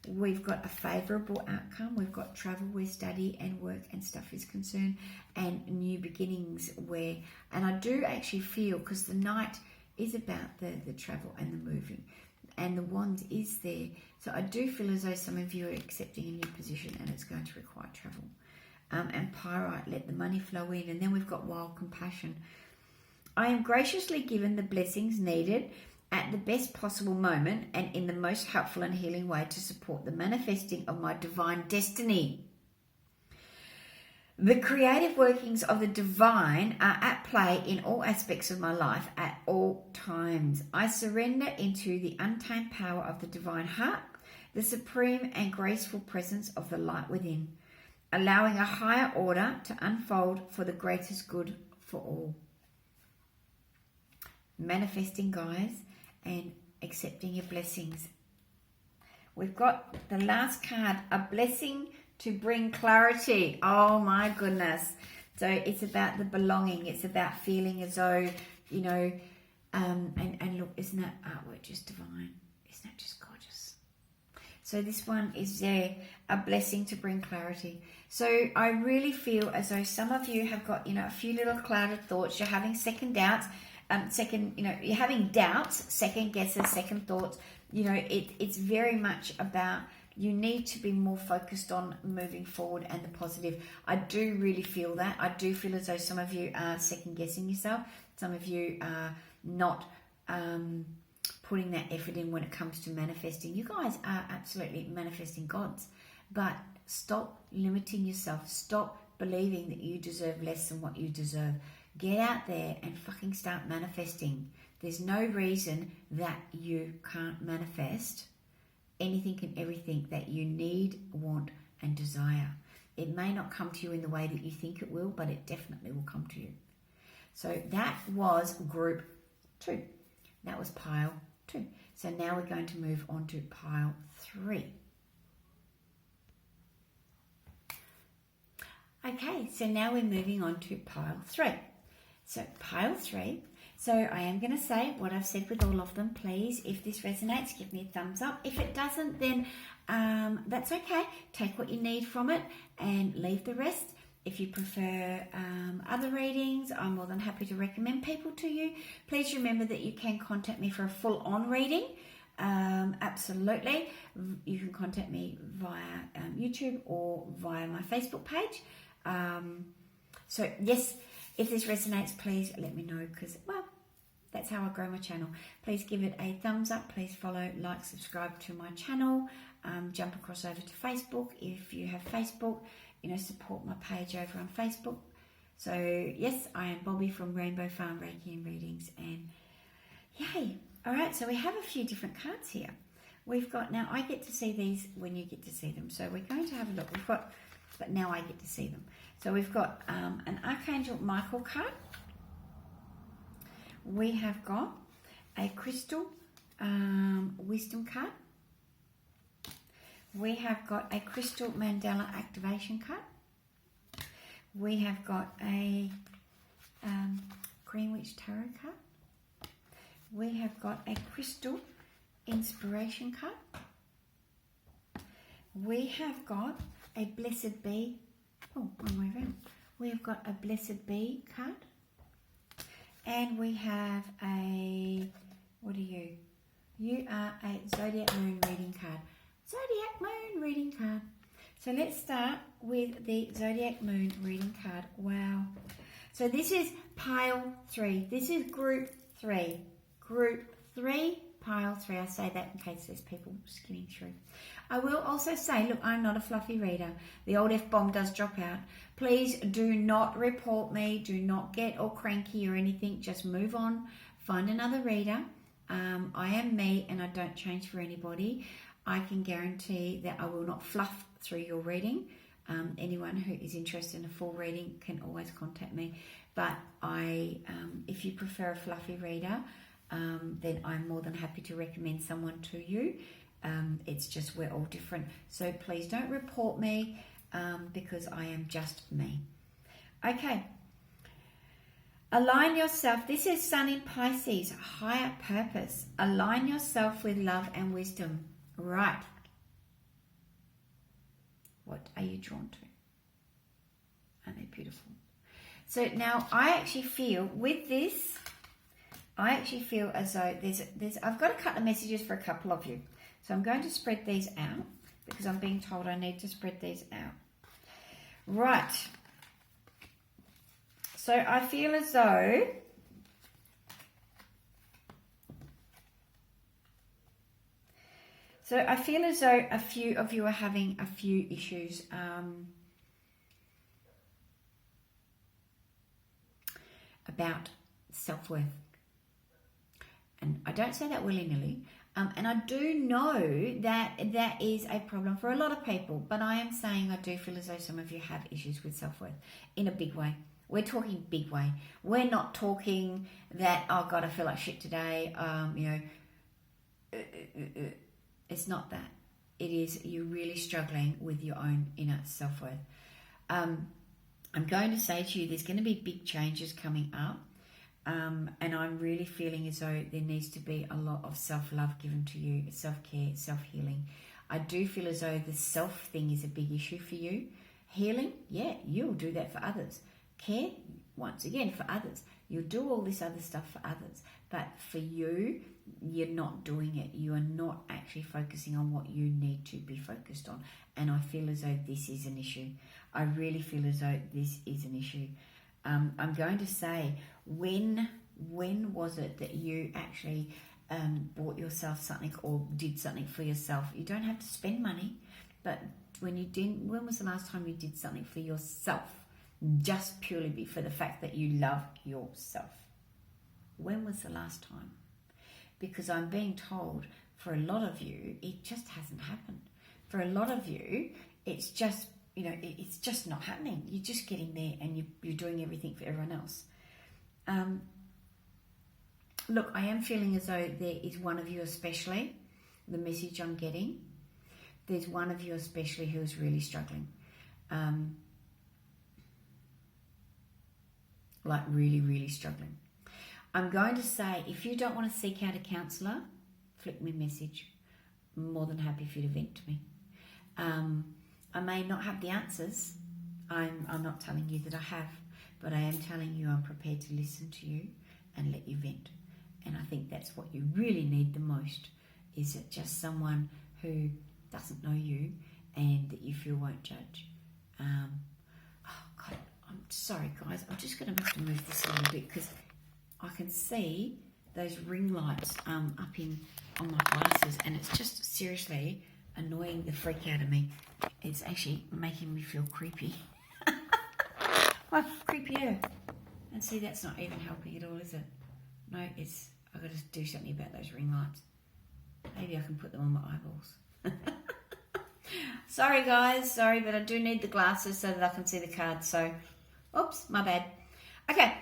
We've got a favourable outcome. We've got travel where study and work and stuff is concerned, and new beginnings where, and I do actually feel, because the Knight is about the travel and the moving, and the Wand is there. So I do feel as though some of you are accepting a new position and it's going to require travel. And Pyrite, let the money flow in. And then we've got wild compassion. I am graciously given the blessings needed at the best possible moment and in the most helpful and healing way to support the manifesting of my divine destiny. The creative workings of the divine are at play in all aspects of my life at all times. I surrender into the untamed power of the divine heart, the supreme and graceful presence of the light within, allowing a higher order to unfold for the greatest good for all. Manifesting, guys, and accepting your blessings. We've got the last card, a blessing to bring clarity. Oh my goodness. So it's about the belonging. It's about feeling as though, and look, isn't that artwork just divine? Isn't that just gorgeous? So this one is there, a blessing to bring clarity. So I really feel as though some of you have got, a few little clouded thoughts. You're having second doubts. You're having doubts, second guesses, second thoughts. It's very much about, you need to be more focused on moving forward and the positive. I do really feel that. I do feel as though some of you are second guessing yourself. Some of you are not putting that effort in when it comes to manifesting. You guys are absolutely manifesting gods, but stop limiting yourself. Stop believing that you deserve less than what you deserve. Get out there and fucking start manifesting. There's no reason that you can't manifest anything and everything that you need, want, and desire. It may not come to you in the way that you think it will, but it definitely will come to you. So that was group 2. That was pile 2. So now we're going to move on to pile 3. Okay, so now we're moving on to pile 3. So pile 3, so I am going to say what I've said with all of them. Please, if this resonates, give me a thumbs up. If it doesn't, then that's okay. Take what you need from it and leave the rest. If you prefer other readings, I'm more than happy to recommend people to you. Please remember that you can contact me for a full-on reading. Absolutely. You can contact me via YouTube or via my Facebook page. So yes, if this resonates, please let me know, because, well, that's how I grow my channel. Please give it a thumbs up. Please follow, like, subscribe to my channel. Jump across over to Facebook if you have Facebook. Support my page over on Facebook. So, yes, I am Bobby from Rainbow Farm Reiki and Readings. And yay. All right, so we have a few different cards here. we've got, now I get to see these when you get to see them. So we're going to have a look. We've got, but now I get to see them. So we've got an Archangel Michael card. We have got a crystal wisdom card. We have got a crystal mandala activation card. We have got a Greenwich tarot card. We have got a crystal inspiration card. We have got a blessed bee. Oh, one way around. We have got a blessed bee card. And we have a, what are you? You are a Zodiac Moon reading card. Zodiac Moon reading card. So let's start with the Zodiac Moon reading card. Wow. So this is pile 3. This is group 3. Group 3, pile 3. I say that in case there's people skimming through. I will also say, look, I'm not a fluffy reader. The old F-bomb does drop out. Please do not report me. Do not get all cranky or anything. Just move on. Find another reader. I am me and I don't change for anybody. I can guarantee that I will not fluff through your reading. Anyone who is interested in a full reading can always contact me. But if you prefer a fluffy reader, then I'm more than happy to recommend someone to you. It's just we're all different. So please don't report me because I am just me. Okay. Align yourself. This is Sun in Pisces, higher purpose. Align yourself with love and wisdom. Right. What are you drawn to? Aren't they beautiful? So now I actually feel with this, I actually feel as though there's I've got a couple of messages for a couple of you. So I'm going to spread these out because I'm being told I need to spread these out. Right. So I feel as though a few of you are having a few issues about self-worth. And I don't say that willy-nilly. And I do know that that is a problem for a lot of people. But I am saying I do feel as though some of you have issues with self-worth in a big way. We're talking big way. We're not talking that, oh God, I feel like shit today. It's not that. It is you're really struggling with your own inner self-worth. I'm going to say to you, there's going to be big changes coming up. And I'm really feeling as though there needs to be a lot of self-love given to you, self-care, self-healing. I do feel as though the self thing is a big issue for you. Healing, yeah, you'll do that for others. Care, once again, for others. You'll do all this other stuff for others. But for you, you're not doing it. You are not actually focusing on what you need to be focused on. And I feel as though this is an issue. I really feel as though this is an issue. I'm going to say, when was it that you actually bought yourself something or did something for yourself? You don't have to spend money, but when was the last time you did something for yourself? Just purely for the fact that you love yourself. When was the last time? Because I'm being told for a lot of you, it just hasn't happened. For a lot of you, it's just, it's just not happening. You're just getting there and you're doing everything for everyone else. Look, I am feeling as though there is one of you especially, the message I'm getting, there's one of you especially who is really struggling. Like really, really struggling. I'm going to say, if you don't want to seek out a counsellor, flick me a message. I'm more than happy for you to vent to me. I may not have the answers. I'm not telling you that I have, but I am telling you I'm prepared to listen to you and let you vent. And I think that's what you really need the most, is it just someone who doesn't know you and that you feel won't judge. Oh God, I'm sorry guys, I'm just going to have to move this a little bit because I can see those ring lights up on my glasses, and it's just seriously annoying the freak out of me. It's actually making me feel creepy. Well, creepier. And see, that's not even helping at all, is it? No, I've got to do something about those ring lights. Maybe I can put them on my eyeballs. Sorry guys, sorry, but I do need the glasses so that I can see the cards. So, oops, my bad. Okay,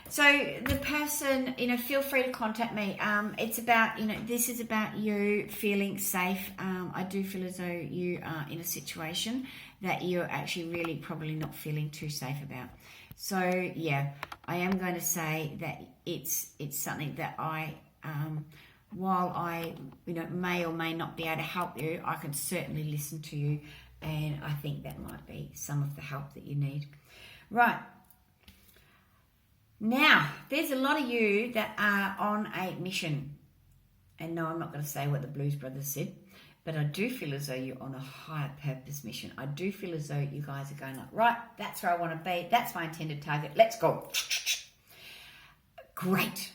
so the person, feel free to contact me. It's about, this is about you feeling safe. I do feel as though you are in a situation that you're actually really probably not feeling too safe about. So yeah, I am going to say that it's something that I, while I, may or may not be able to help you, I can certainly listen to you, and I think that might be some of the help that you need. Right. Now, there's a lot of you that are on a mission. And no, I'm not going to say what the Blues Brothers said, but I do feel as though you're on a higher purpose mission. I do feel as though you guys are going like, right, that's where I want to be. That's my intended target. Let's go. Great.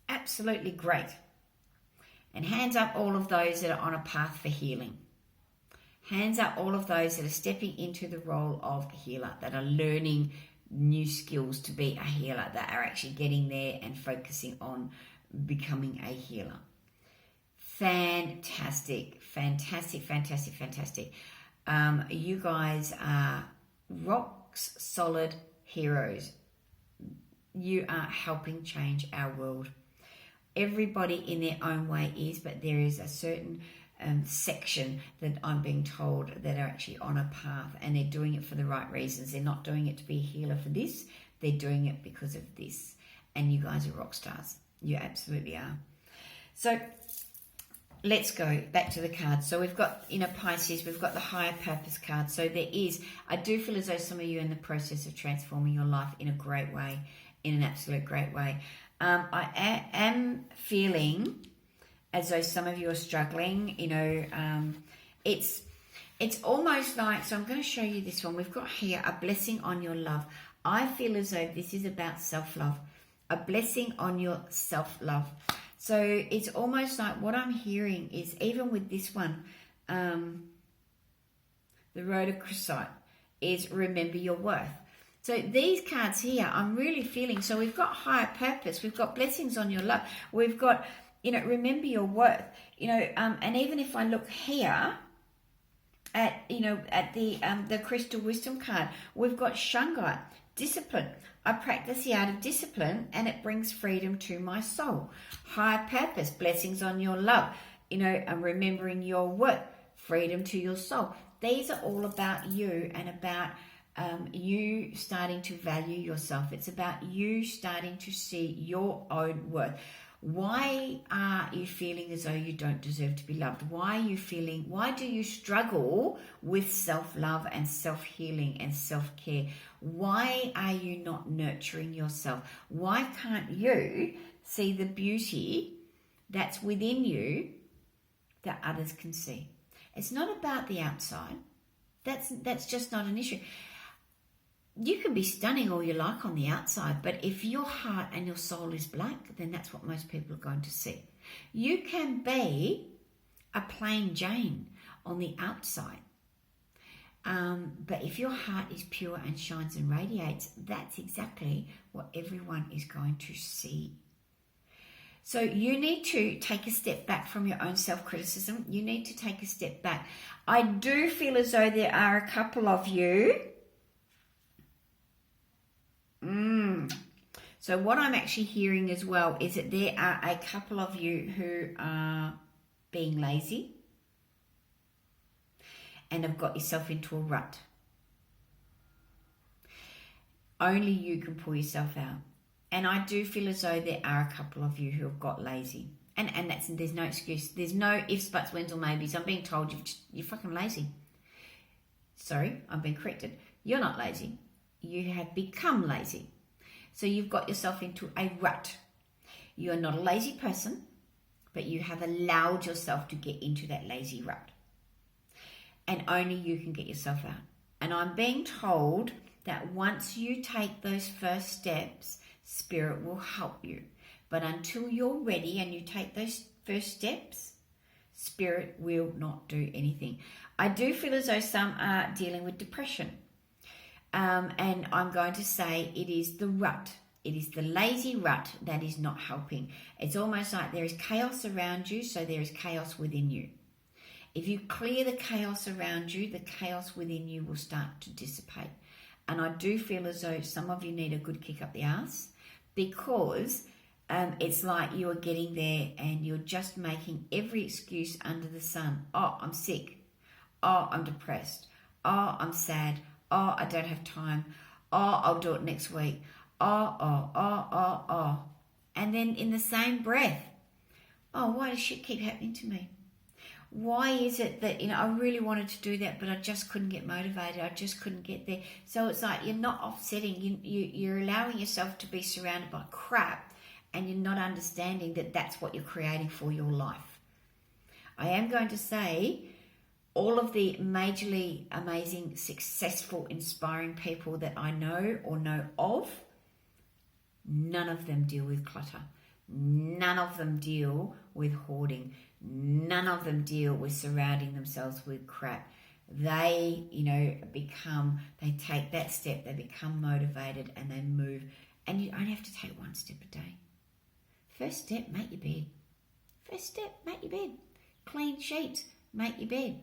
Absolutely great. And hands up all of those that are on a path for healing. Hands up all of those that are stepping into the role of healer, that are learning new skills to be a healer, that are actually getting there and focusing on becoming a healer. Fantastic, fantastic, fantastic, fantastic. You guys are rock solid heroes. You are helping change our world. Everybody in their own way is, but there is a certain section that I'm being told that are actually on a path, and they're doing it for the right reasons. They're not doing it to be a healer for this. They're doing it because of this. And you guys are rock stars. You absolutely are. So let's go back to the cards. So we've got, Pisces, we've got the higher purpose card. So there is, I do feel as though some of you are in the process of transforming your life in a great way, in an absolute great way. I am feeling as though some of you are struggling, it's almost like, so I'm going to show you this one. We've got here a blessing on your love. I feel as though this is about self-love, a blessing on your self-love. So it's almost like what I'm hearing is, even with this one, the rhodochrosite is remember your worth. So these cards here, I'm really feeling, so we've got higher purpose, we've got blessings on your love, we've got, remember your worth, and even if I look here at, at the crystal wisdom card, we've got Shungite, discipline. I practice the art of discipline and it brings freedom to my soul. Higher purpose, blessings on your love, and remembering your worth, freedom to your soul. These are all about you and about you starting to value yourself. It's about you starting to see your own worth. Why are you feeling as though you don't deserve to be loved? Why do you struggle with self-love and self-healing and self-care? Why are you not nurturing yourself? Why can't you see the beauty that's within you that others can see? It's not about the outside. That's just not an issue. You can be stunning all you like on the outside, but if your heart and your soul is black, then that's what most people are going to see. You can be a plain Jane on the outside, but if your heart is pure and shines and radiates, that's exactly what everyone is going to see. So you need to take a step back from your own self-criticism. You need to take a step back. I do feel as though there are a couple of you. So what I'm actually hearing as well is that there are a couple of you who are being lazy and have got yourself into a rut. Only you can pull yourself out. And I do feel as though there are a couple of you who have got lazy. And there's no excuse. There's no ifs, buts, whens or maybes. I'm being told you're fucking lazy. Sorry, I'm being corrected. You're not lazy. You have become lazy. So you've got yourself into a rut. You're not a lazy person, but you have allowed yourself to get into that lazy rut. And only you can get yourself out. And I'm being told that once you take those first steps, Spirit will help you. But until you're ready and you take those first steps, Spirit will not do anything. I do feel as though some are dealing with depression. And I'm going to say it is the rut It is the lazy rut that is not helping. It's almost like there is chaos around you, so there is chaos within you. If you clear the chaos around you, the chaos within you will start to dissipate. And I do feel as though some of you need a good kick up the arse, because it's like you are getting there and you're just making every excuse under the sun. Oh, I'm sick. Oh, I'm depressed. Oh, I'm sad. Oh, I don't have time. Oh, I'll do it next week. Oh. And then in the same breath, oh, why does shit keep happening to me? Why is it that, I really wanted to do that, but I just couldn't get motivated. I just couldn't get there. So it's like you're not offsetting. You're allowing yourself to be surrounded by crap, and you're not understanding that that's what you're creating for your life. I am going to say all of the majorly amazing, successful, inspiring people that I know or know of, none of them deal with clutter. None of them deal with hoarding. None of them deal with surrounding themselves with crap. They, they take that step, they become motivated, and they move. And you only have to take one step a day. First step, make your bed. First step, make your bed. Clean sheets, make your bed.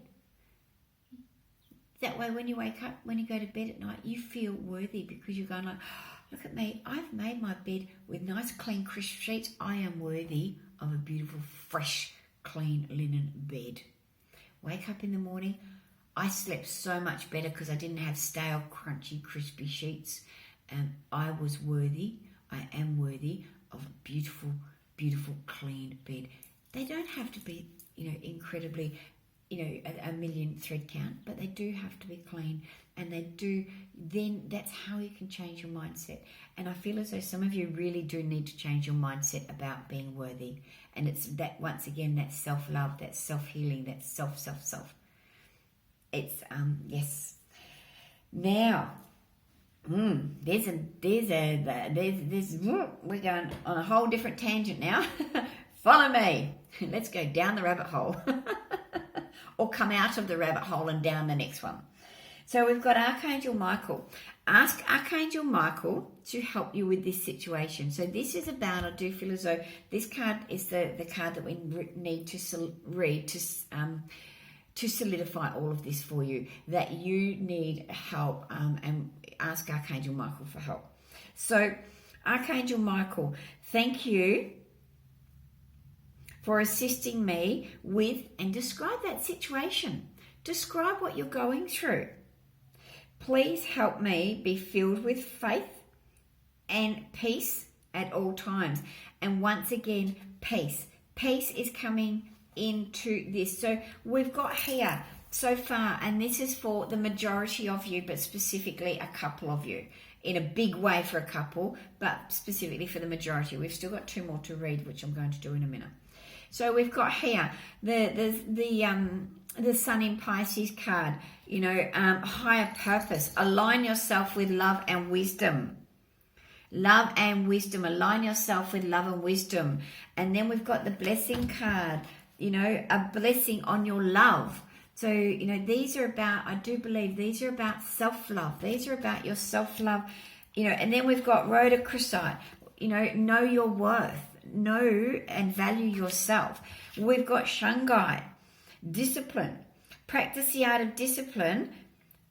That way when you wake up, when you go to bed at night, you feel worthy, because you're going like, look at me, I've made my bed with nice, clean, crisp sheets. I am worthy of a beautiful, fresh, clean linen bed. Wake up in the morning. I slept so much better because I didn't have stale, crunchy, crispy sheets. I was worthy. I am worthy of a beautiful, beautiful, clean bed. They don't have to be, incredibly, a million thread count, but they do have to be clean, and they do. Then that's how you can change your mindset. And I feel as though some of you really do need to change your mindset about being worthy. And it's that, once again, that self-love, that self-healing, that self. It's yes. Now, we're going on a whole different tangent now. Follow me. Let's go down the rabbit hole. Or come out of the rabbit hole and down the next one. So we've got Archangel Michael. Ask Archangel Michael to help you with this situation. So this is about, I do feel as though this card is the card that we need to read to solidify all of this for you, that you need help, and ask Archangel Michael for help. So Archangel Michael, thank you for assisting me with, and describe that situation. Describe what you're going through. Please help me be filled with faith and peace at all times. And once again, peace. Peace is coming into this. So we've got here so far, and this is for the majority of you, but specifically a couple of you. In a big way for a couple, but specifically for the majority. We've still got 2 more to read, which I'm going to do in a minute. So we've got here the Sun in Pisces card, higher purpose. Align yourself with love and wisdom. Love and wisdom. Align yourself with love and wisdom. And then we've got the blessing card, a blessing on your love. So, these are about, I do believe these are about self-love. These are about your self-love, and then we've got rhodochrosite, know your worth. Know and value yourself. We've got Shungai, discipline. Practice the art of discipline,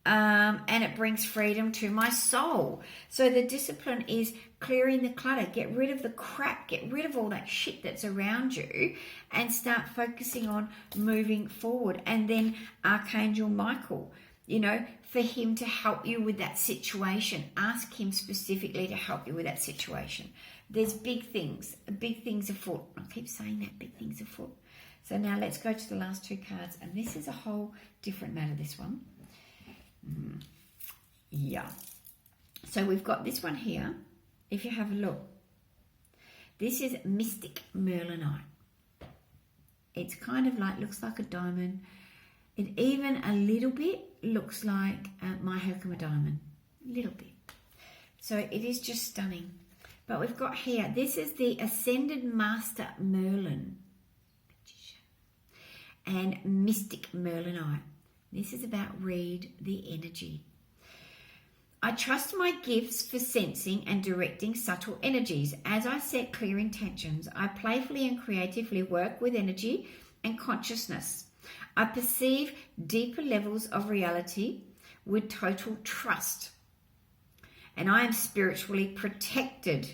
and it brings freedom to my soul. So the discipline is clearing the clutter. Get rid of the crap. Get rid of all that shit that's around you, and start focusing on moving forward. And then Archangel Michael, for him to help you with that situation. Ask him specifically to help you with that situation. There's big things afoot. I keep saying that, big things afoot. So now let's go to the last 2 cards. And this is a whole different matter, this one. Yeah. So we've got this one here. If you have a look. This is Mystic Merlinite. It's kind of like, looks like a diamond. It even a little bit looks like my Herkimer diamond. A little bit. So it is just stunning. But we've got here, this is the Ascended Master Merlin and Mystic Merlinite. This is about read the energy. I trust my gifts for sensing and directing subtle energies. As I set clear intentions, I playfully and creatively work with energy and consciousness. I perceive deeper levels of reality with total trust. And I am spiritually protected.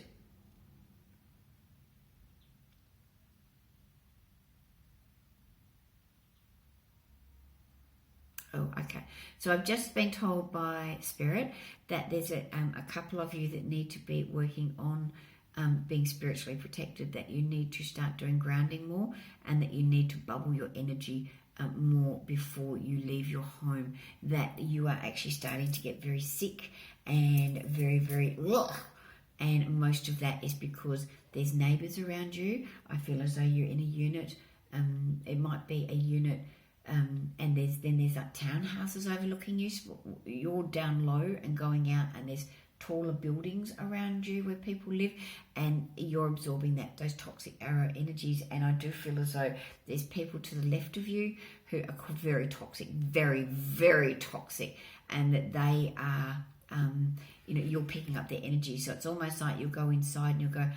Oh, okay. So I've just been told by Spirit that there's a couple of you that need to be working on being spiritually protected, that you need to start doing grounding more, and that you need to bubble your energy more before you leave your home, that you are actually starting to get very sick and very, very ugh. And most of that is because there's neighbours around you. I feel as though you're in a unit. It might be a unit and there's like townhouses overlooking you. So you're down low and going out, and there's taller buildings around you where people live, and you're absorbing those toxic arrow energies. And I do feel as though there's people to the left of you who are very toxic, very, very toxic, and that they are, you're picking up their energy. So it's almost like you'll go inside and you'll go,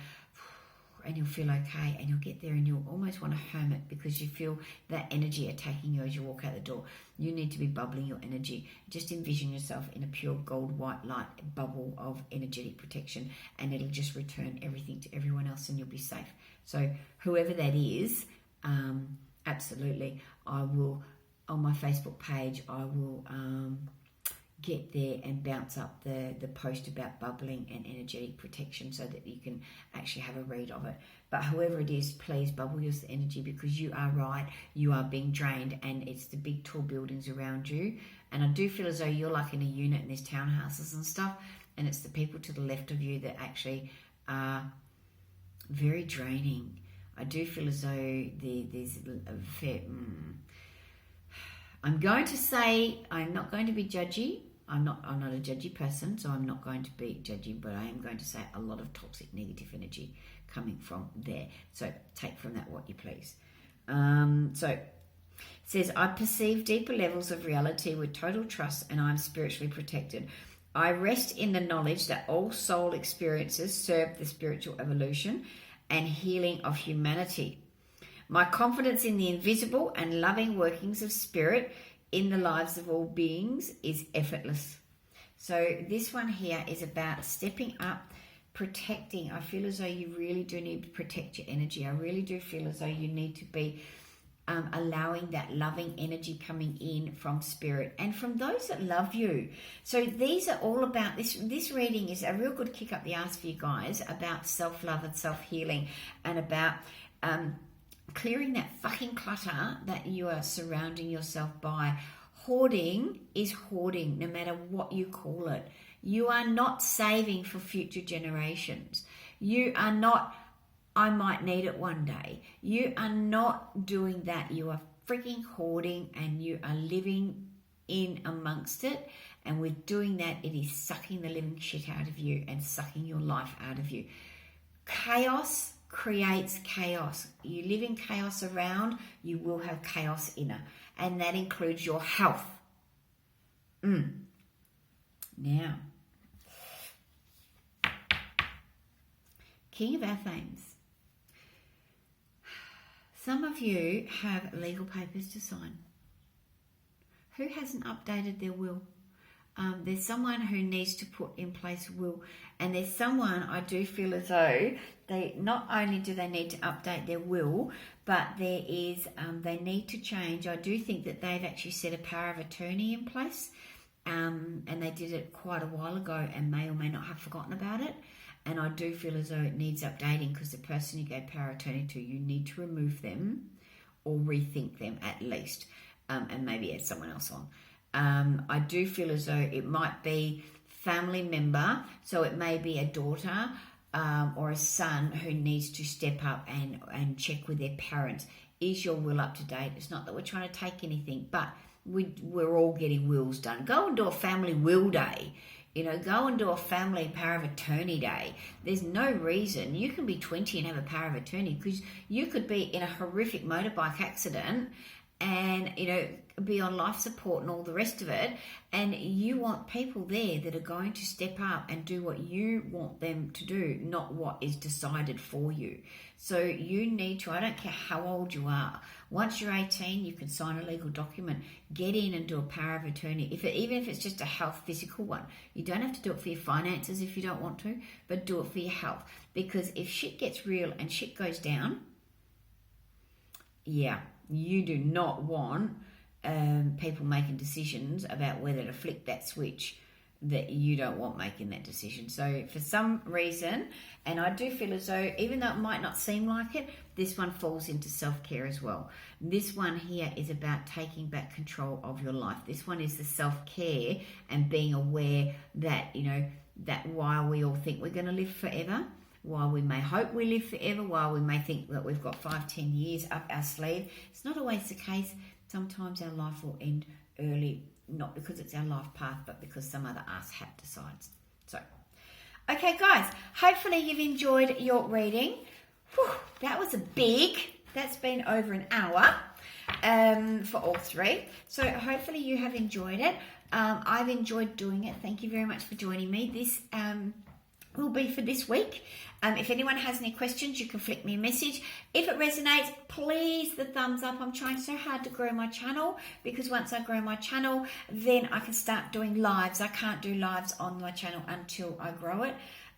and you'll feel okay, and you'll get there and you'll almost want to hermit because you feel that energy attacking you as you walk out the door. You need to be bubbling your energy. Just envision yourself in a pure gold white light bubble of energetic protection, and it'll just return everything to everyone else, and you'll be safe. So whoever that is, absolutely, I will, on my Facebook page, I will get there and bounce up the post about bubbling and energetic protection so that you can actually have a read of it. But whoever it is, please bubble your energy, because you are right, you are being drained, and it's the big tall buildings around you. And I do feel as though you're like in a unit and there's townhouses and stuff, and it's the people to the left of you that actually are very draining. I do feel as though there's a fair... I'm going to say, I'm not going to be judgy. I'm not a judgy person, so I'm not going to be judgy, but I am going to say a lot of toxic negative energy coming from there. So take from that what you please. So it says, I perceive deeper levels of reality with total trust, and I'm spiritually protected. I rest in the knowledge that all soul experiences serve the spiritual evolution and healing of humanity. My confidence in the invisible and loving workings of spirit in the lives of all beings is effortless. So this one here is about stepping up, protecting. I feel as though you really do need to protect your energy. I really do feel as though you need to be allowing that loving energy coming in from spirit and from those that love you. So these are all about this. This reading is a real good kick up the ass for you guys about self-love and self-healing, and about clearing that fucking clutter that you are surrounding yourself by. Hoarding is hoarding, no matter what you call it. You are not saving for future generations. You are not, I might need it one day. You are not doing that. You are freaking hoarding, and you are living in amongst it. And with doing that, it is sucking the living shit out of you and sucking your life out of you. Chaos creates chaos. You live in chaos around, you will have chaos inner, and that includes your health. Now, King of Athens. Some of you have legal papers to sign. Who hasn't updated their will? There's someone who needs to put in place a will, and there's someone, I do feel as though they not only do they need to update their will, but there is they need to change. I do think that they've actually set a power of attorney in place, and they did it quite a while ago and may or may not have forgotten about it. And I do feel as though it needs updating, because the person you gave power of attorney to, you need to remove them or rethink them at least, and maybe add someone else on. I do feel as though it might be family member, so it may be a daughter or a son who needs to step up and check with their parents. Is your will up to date? It's not that we're trying to take anything, but we're all getting wills done. Go and do a family will day. Go and do a family power of attorney day. There's no reason. You can be 20 and have a power of attorney, because you could be in a horrific motorbike accident and, you know, be on life support and all the rest of it. And you want people there that are going to step up and do what you want them to do, not what is decided for you. So you need to, I don't care how old you are, once you're 18, you can sign a legal document, get in and do a power of attorney. Even if it's just a health physical one, you don't have to do it for your finances if you don't want to, but do it for your health. Because if shit gets real and shit goes down, yeah, you do not want people making decisions about whether to flick that switch that you don't want making that decision. So for some reason, and I do feel as though, even though it might not seem like it, this one falls into self-care as well. This one here is about taking back control of your life. This one is the self-care and being aware that, you know, that while we all think we're going to live forever, while we may hope we live forever, while we may think that we've got 5-10 years up our sleeve, it's not always the case. Sometimes our life will end early, not because it's our life path, but because some other asshat decides. So, okay, guys, hopefully you've enjoyed your reading. Whew, that was that's been over an hour for all three. So hopefully you have enjoyed it. I've enjoyed doing it. Thank you very much for joining me. This will be for this week. If anyone has any questions, you can flick me a message. If it resonates, please the thumbs up. I'm trying so hard to grow my channel, because once I grow my channel, then I can start doing lives. I can't do lives on my channel until I grow it.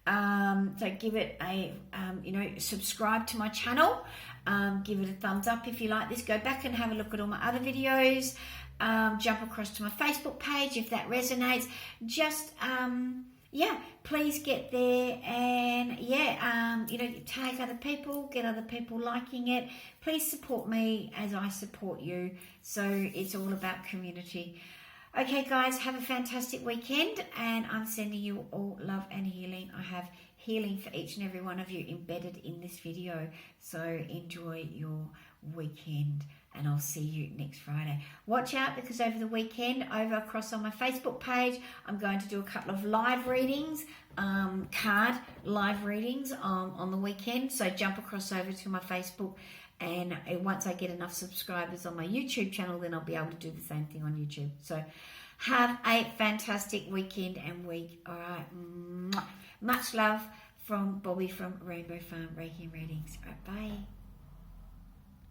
So give it a, subscribe to my channel. Give it a thumbs up if you like this. Go back and have a look at all my other videos. Jump across to my Facebook page if that resonates. Just... please get there and tag other people, get other people liking it. Please support me as I support you. So it's all about community. Okay, guys, have a fantastic weekend, and I'm sending you all love and healing. I have healing for each and every one of you embedded in this video. So enjoy your weekend, and I'll see you next Friday. Watch out, because over the weekend, over across on my Facebook page, I'm going to do a couple of live readings, card live readings on the weekend. So jump across over to my Facebook, and once I get enough subscribers on my YouTube channel, then I'll be able to do the same thing on YouTube. So have a fantastic weekend and week. All right. Much love from Bobby from Rainbow Farm Reiki and Readings. All right, bye.